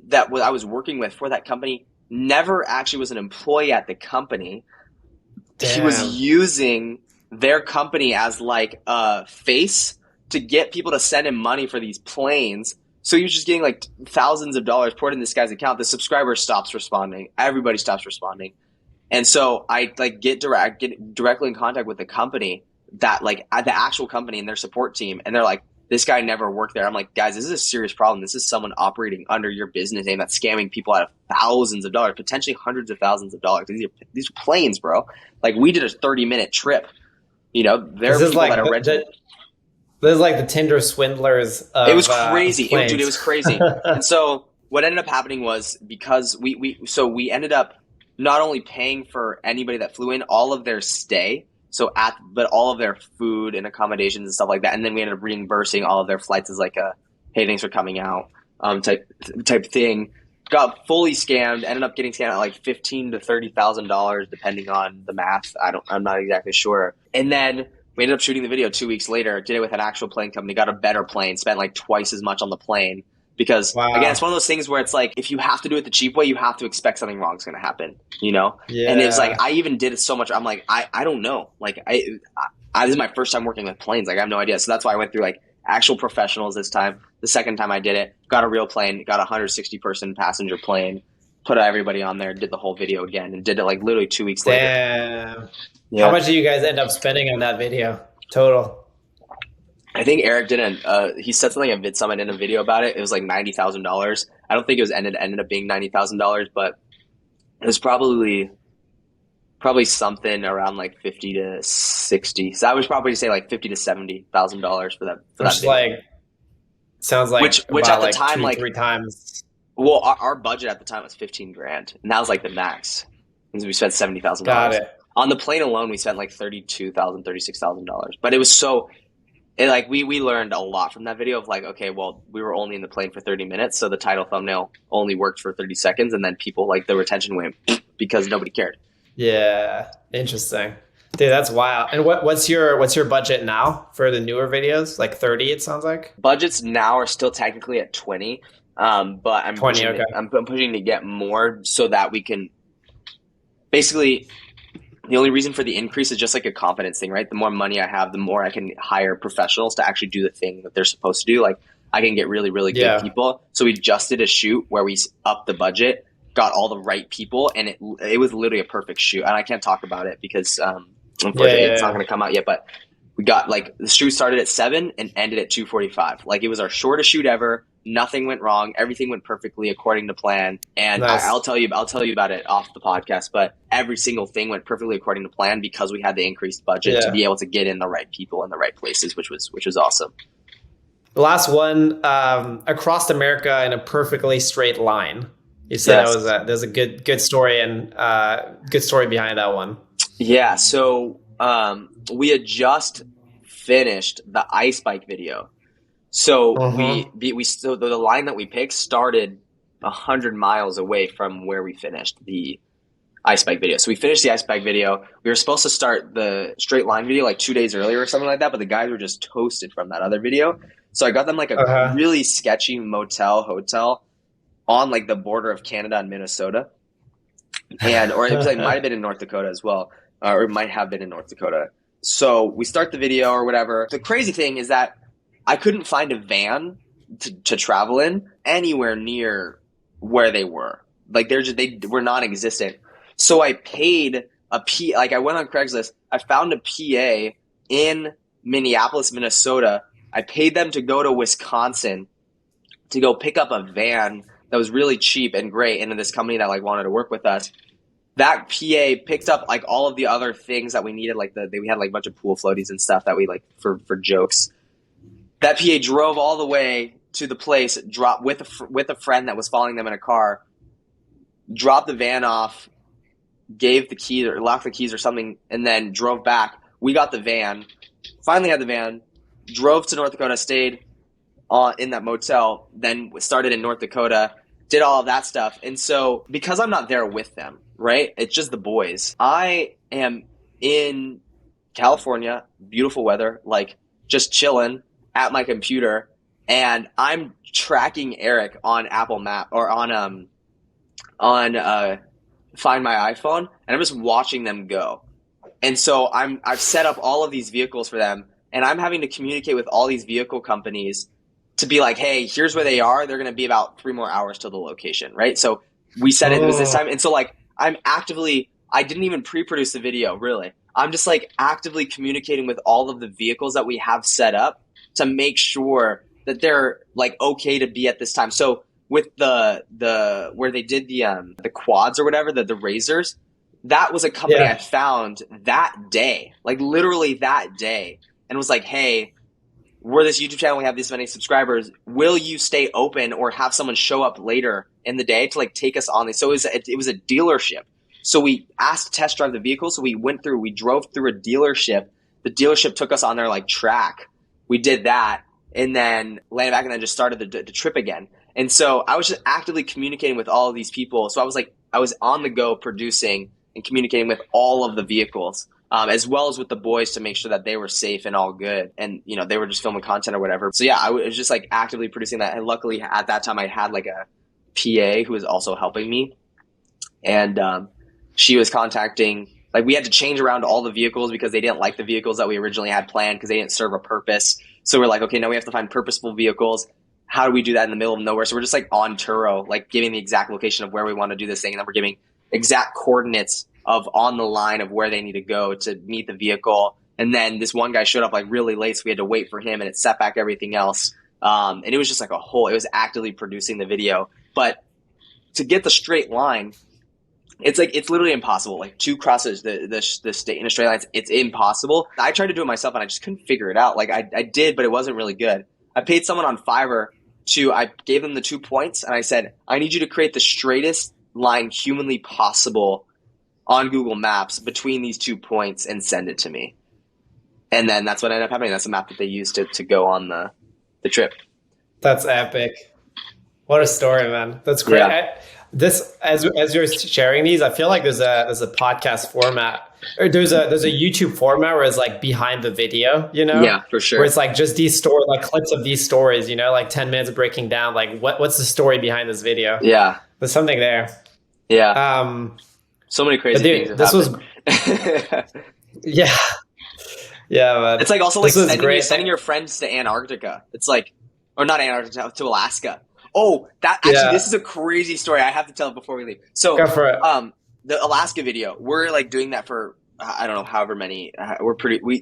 that I was working with for that company never actually was an employee at the company. Damn. He was using their company as like a face to get people to send him money for these planes. So he was just getting like thousands of dollars poured in this guy's account. The subscriber stops responding. Everybody stops responding. And so I like get directly in contact with the company, that like the actual company and their support team. And they're like, this guy never worked there. I'm like, guys, this is a serious problem. This is someone operating under your business name that's scamming people out of thousands of dollars, potentially hundreds of thousands of dollars. These are planes, bro. Like, we did a 30-minute trip. You know, there are people like that are renting. This is like the Tinder swindlers of, it was crazy. Dude, it was crazy. And so what ended up happening was, because we ended up not only paying for anybody that flew in, all of their stay, but all of their food and accommodations and stuff like that. And then we ended up reimbursing all of their flights as like a, hey, thanks for coming out type thing. Got fully scammed, ended up getting scammed at like $15,000 to $30,000 depending on the math. I'm not exactly sure. And then we ended up shooting the video 2 weeks later, did it with an actual plane company, got a better plane, spent like twice as much on the plane. Because again, it's one of those things where it's like, if you have to do it the cheap way, you have to expect something wrong is going to happen, you know? Yeah. And it's like, I even did it so much. I'm like, I don't know. Like, this is my first time working with planes. Like, I have no idea. So that's why I went through like actual professionals this time. The second time I did it, got a real plane, got a 160 person passenger plane, put everybody on there, did the whole video again, and did it like literally 2 weeks later. Damn. Yeah. How much did you guys end up spending on that video total? I think Eric he said something at VidSummit in a video about it. It was like $90,000. I don't think it was ended up being $90,000, but it was probably something around like 50 to 60. So I would probably say like $50,000 to $70,000 for that video. Like, sounds like which at the like time, 2, like 3 times. Well, our budget at the time was $15,000, and that was like the max. And we spent $70,000. Got it. On the plane alone, we spent like $32,000, $36,000. But it was we learned a lot from that video of like, okay, well, we were only in the plane for 30 minutes, so the title thumbnail only worked for 30 seconds, and then people, like, the retention went because nobody cared. Yeah, interesting. Dude, that's wild. And what's your budget now for the newer videos? Like 30, it sounds like? Budgets now are still technically at 20, but I'm 20, I'm pushing to get more so that we can basically – the only reason for the increase is just like a confidence thing, right? The more money I have, the more I can hire professionals to actually do the thing that they're supposed to do. Like, I can get really, really good people. So we just did a shoot where we upped the budget, got all the right people, and it was literally a perfect shoot. And I can't talk about it because unfortunately it's not going to come out yet. But we got like the shoot started at 7 and ended at 2:45. Like, it was our shortest shoot ever. Nothing went wrong. Everything went perfectly according to plan. And nice. I'll tell you about it off the podcast, but every single thing went perfectly according to plan because we had the increased budget to be able to get in the right people in the right places, which was awesome. The last one, across America in a perfectly straight line. You said there's a good story and good story behind that one. Yeah. So we had just finished the ice bike video. So the line that we picked started 100 miles away from where we finished the ice bike video. So we finished the ice bike video. We were supposed to start the straight line video like 2 days earlier or something like that, but the guys were just toasted from that other video. So I got them like a really sketchy hotel on like the border of Canada and Minnesota. Or it was like might have been in North Dakota as well, or it might have been in North Dakota. So we start the video or whatever. The crazy thing is that I couldn't find a van to travel in anywhere near where they were. Like they were non-existent. So I paid I went on Craigslist. I found a PA in Minneapolis, Minnesota. I paid them to go to Wisconsin to go pick up a van that was really cheap and great into this company that like wanted to work with us. That PA picked up like all of the other things that we needed. Like we had like a bunch of pool floaties and stuff that we like for jokes. That PA drove all the way to the place, dropped with a friend that was following them in a car, dropped the van off, gave the keys or locked the keys or something, and then drove back. We got the van, finally had the van, drove to North Dakota, stayed in that motel, then started in North Dakota, did all of that stuff. And so because I'm not there with them, right? It's just the boys. I am in California, beautiful weather, like just chilling at my computer, and I'm tracking Eric on Apple Map or on Find My iPhone, and I'm just watching them go. And so I've set up all of these vehicles for them, and I'm having to communicate with all these vehicle companies to be like, hey, here's where they are. They're going to be about 3 more hours to the location, right? So we said it was this time. And so like I didn't even pre-produce the video, really. I'm just like actively communicating with all of the vehicles that we have set up to make sure that they're like okay to be at this time. So with the where they did the quads or whatever, the razors, that was a company I found that day, like literally that day, and was like, hey, we're this YouTube channel, we have this many subscribers, will you stay open or have someone show up later in the day to like take us on these? So it was a dealership. So we asked to test drive the vehicle. So we drove through a dealership. The dealership took us on their like track. We did that and then landed back and then just started the trip again. And so I was just actively communicating with all of these people. So I was on the go producing and communicating with all of the vehicles. As well as with the boys to make sure that they were safe and all good. And, you know, they were just filming content or whatever. So yeah, I was just like actively producing that. And luckily at that time I had like a PA who was also helping me. And she was contacting, like we had to change around all the vehicles because they didn't like the vehicles that we originally had planned because they didn't serve a purpose. So we're like, okay, now we have to find purposeful vehicles. How do we do that in the middle of nowhere? So we're just like on Turo, like giving the exact location of where we want to do this thing. And then we're giving exact coordinates of on the line of where they need to go to meet the vehicle. And then this one guy showed up like really late, so we had to wait for him and it set back everything else. And it was just like it was actively producing the video. But to get the straight line, it's literally impossible. Like to cross the state in a straight line, it's impossible. I tried to do it myself and I just couldn't figure it out. Like I did, but it wasn't really good. I paid someone on Fiverr I gave them the 2 points and I said, I need you to create the straightest line humanly possible on Google Maps between these 2 points and send it to me. And then that's what ended up happening. That's the map that they used to go on the trip. That's epic. What a story, man. That's great. Yeah. As you're sharing these, I feel like there's a podcast format or there's a YouTube format where it's like behind the video, you know? Yeah, for sure. Where it's like just these like clips of these stories, you know, like 10 minutes of breaking down, like what's the story behind this video? Yeah. There's something there. Yeah. So many crazy things. This was, yeah. Yeah, man. It's like also like sending your friends to Antarctica. It's like, or not Antarctica, to Alaska. Oh, this is a crazy story. I have to tell it before we leave. So, go for it. The Alaska video, we're like doing that for, I don't know, however many,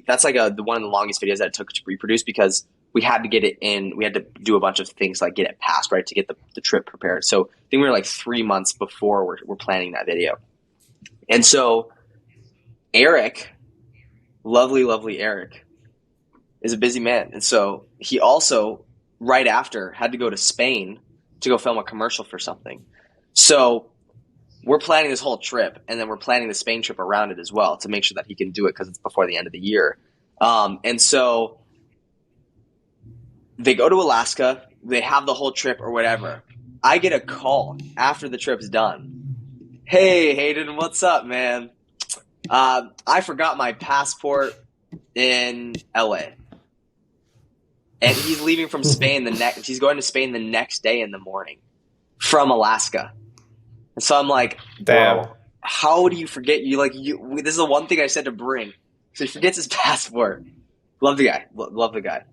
that's like one of the longest videos that it took to reproduce because we had to get it in. We had to do a bunch of things like get it passed, right, to get the trip prepared. So I think we were like 3 months before we're planning that video. And so Eric, lovely Eric, is a busy man. And so he also, right after, had to go to Spain to go film a commercial for something. So we're planning this whole trip, and then we're planning the Spain trip around it as well to make sure that he can do it because it's before the end of the year. And so they go to Alaska, they have the whole trip or whatever. I get a call after the trip's done, Hey, Hayden, what's up, man? I forgot my passport in LA. And he's leaving from Spain he's going to Spain the next day in the morning from Alaska. And so I'm like, Damn. bro, how do you forget this is the one thing I said to bring. So he forgets his passport. Love the guy. Love the guy.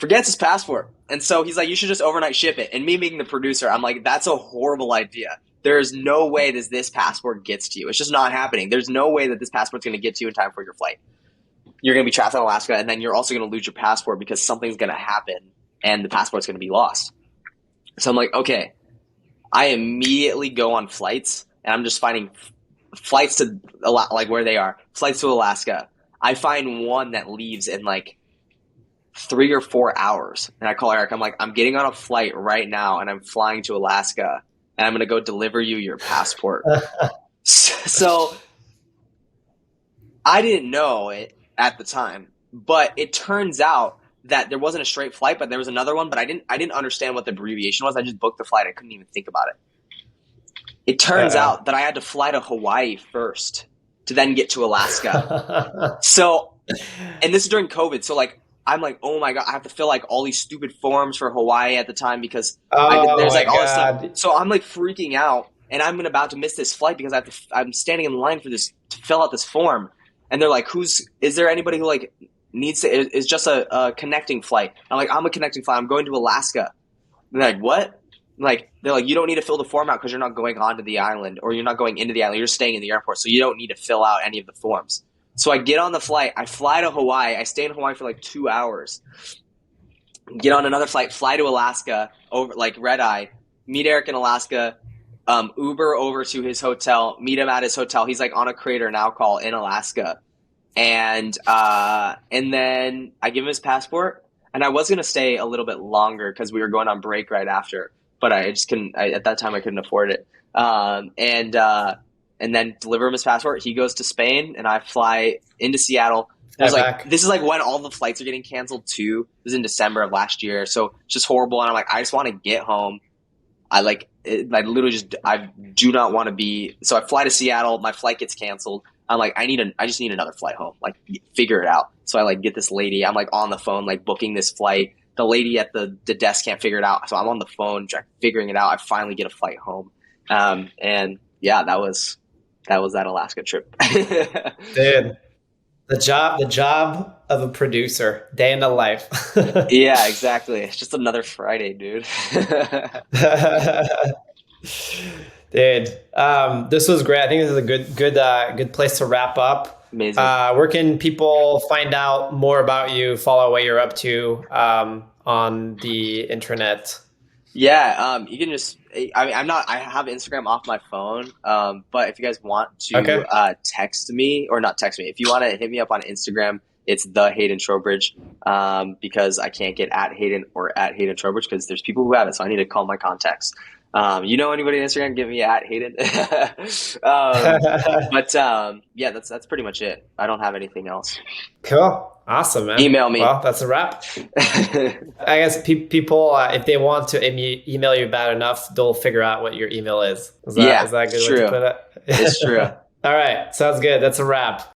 Forgets his passport. And so he's like, you should just overnight ship it. And me being the producer, I'm like, that's a horrible idea. There is no way that this passport gets to you. It's just not happening. There's no way that this passport's going to get to you in time for your flight. You're going to be trapped in Alaska, and then you're also going to lose your passport because something's going to happen and the passport's going to be lost. So I'm like, okay. I immediately go on flights, and I'm just finding flights to like where they are. Flights to Alaska. I find one that leaves in like 3 or 4 hours. And I call Eric. I'm like, I'm getting on a flight right now, and I'm flying to Alaska, and I'm going to go deliver you your passport. So I didn't know it at the time, but it turns out that there wasn't a straight flight, but there was another one, but I didn't understand what the abbreviation was. I just booked the flight. I couldn't even think about it. It turns out that I had to fly to Hawaii first to then get to Alaska. So, and this is during COVID. So like, I'm like, oh my God, I have to fill like all these stupid forms for Hawaii at the time because there's like all this stuff. So I'm like freaking out, and I'm about to miss this flight because I'm standing in line for this to fill out this form. And they're like, is there anybody who like needs to, is just a connecting flight? I'm like, I'm a connecting flight. I'm going to Alaska. And they're like, what? They're like, you don't need to fill the form out because you're not going onto the island, or you're not going into the island. You're staying in the airport. So you don't need to fill out any of the forms. So I get on the flight. I fly to Hawaii. I stay in Hawaii for like 2 hours. Get on another flight, fly to Alaska, over like red eye, meet Eric in Alaska, Uber over to his hotel, meet him at his hotel. He's like on a Creator Now call in Alaska. And then I give him his passport, and I was going to stay a little bit longer because we were going on break right after, but I just couldn't, at that time I couldn't afford it. And then deliver him his passport. He goes to Spain, and I fly into Seattle. This is like when all the flights are getting canceled too. This is in December of last year. So it's just horrible. And I'm like, I just want to get home. I do not want to be. So I fly to Seattle. My flight gets canceled. I'm like, I just need another flight home. Like, figure it out. So I like get this lady. I'm like on the phone, like booking this flight. The lady at the desk can't figure it out. So I'm on the phone figuring it out. I finally get a flight home. And yeah, that was that Alaska trip. Dude, the job of a producer, day in the life. Yeah, exactly. It's just another Friday, dude. Dude, this was great. I think this is a good place to wrap up. Amazing. Where can people find out more about you, follow what you're up to on the internet? Yeah, you can just. I have Instagram off my phone. But if you guys want to text me, or not text me, if you want to hit me up on Instagram, it's the Hayden Trowbridge. Because I can't get at Hayden or at Hayden Trowbridge because there's people who have it, so I need to call my contacts. You know anybody on Instagram? Give me at Hayden. Yeah, that's pretty much it. I don't have anything else. Cool. Awesome, man. Email me. Well, that's a wrap. I guess people, if they want to email you bad enough, they'll figure out what your email is. Is that a good way to put it? It's true. All right. Sounds good. That's a wrap.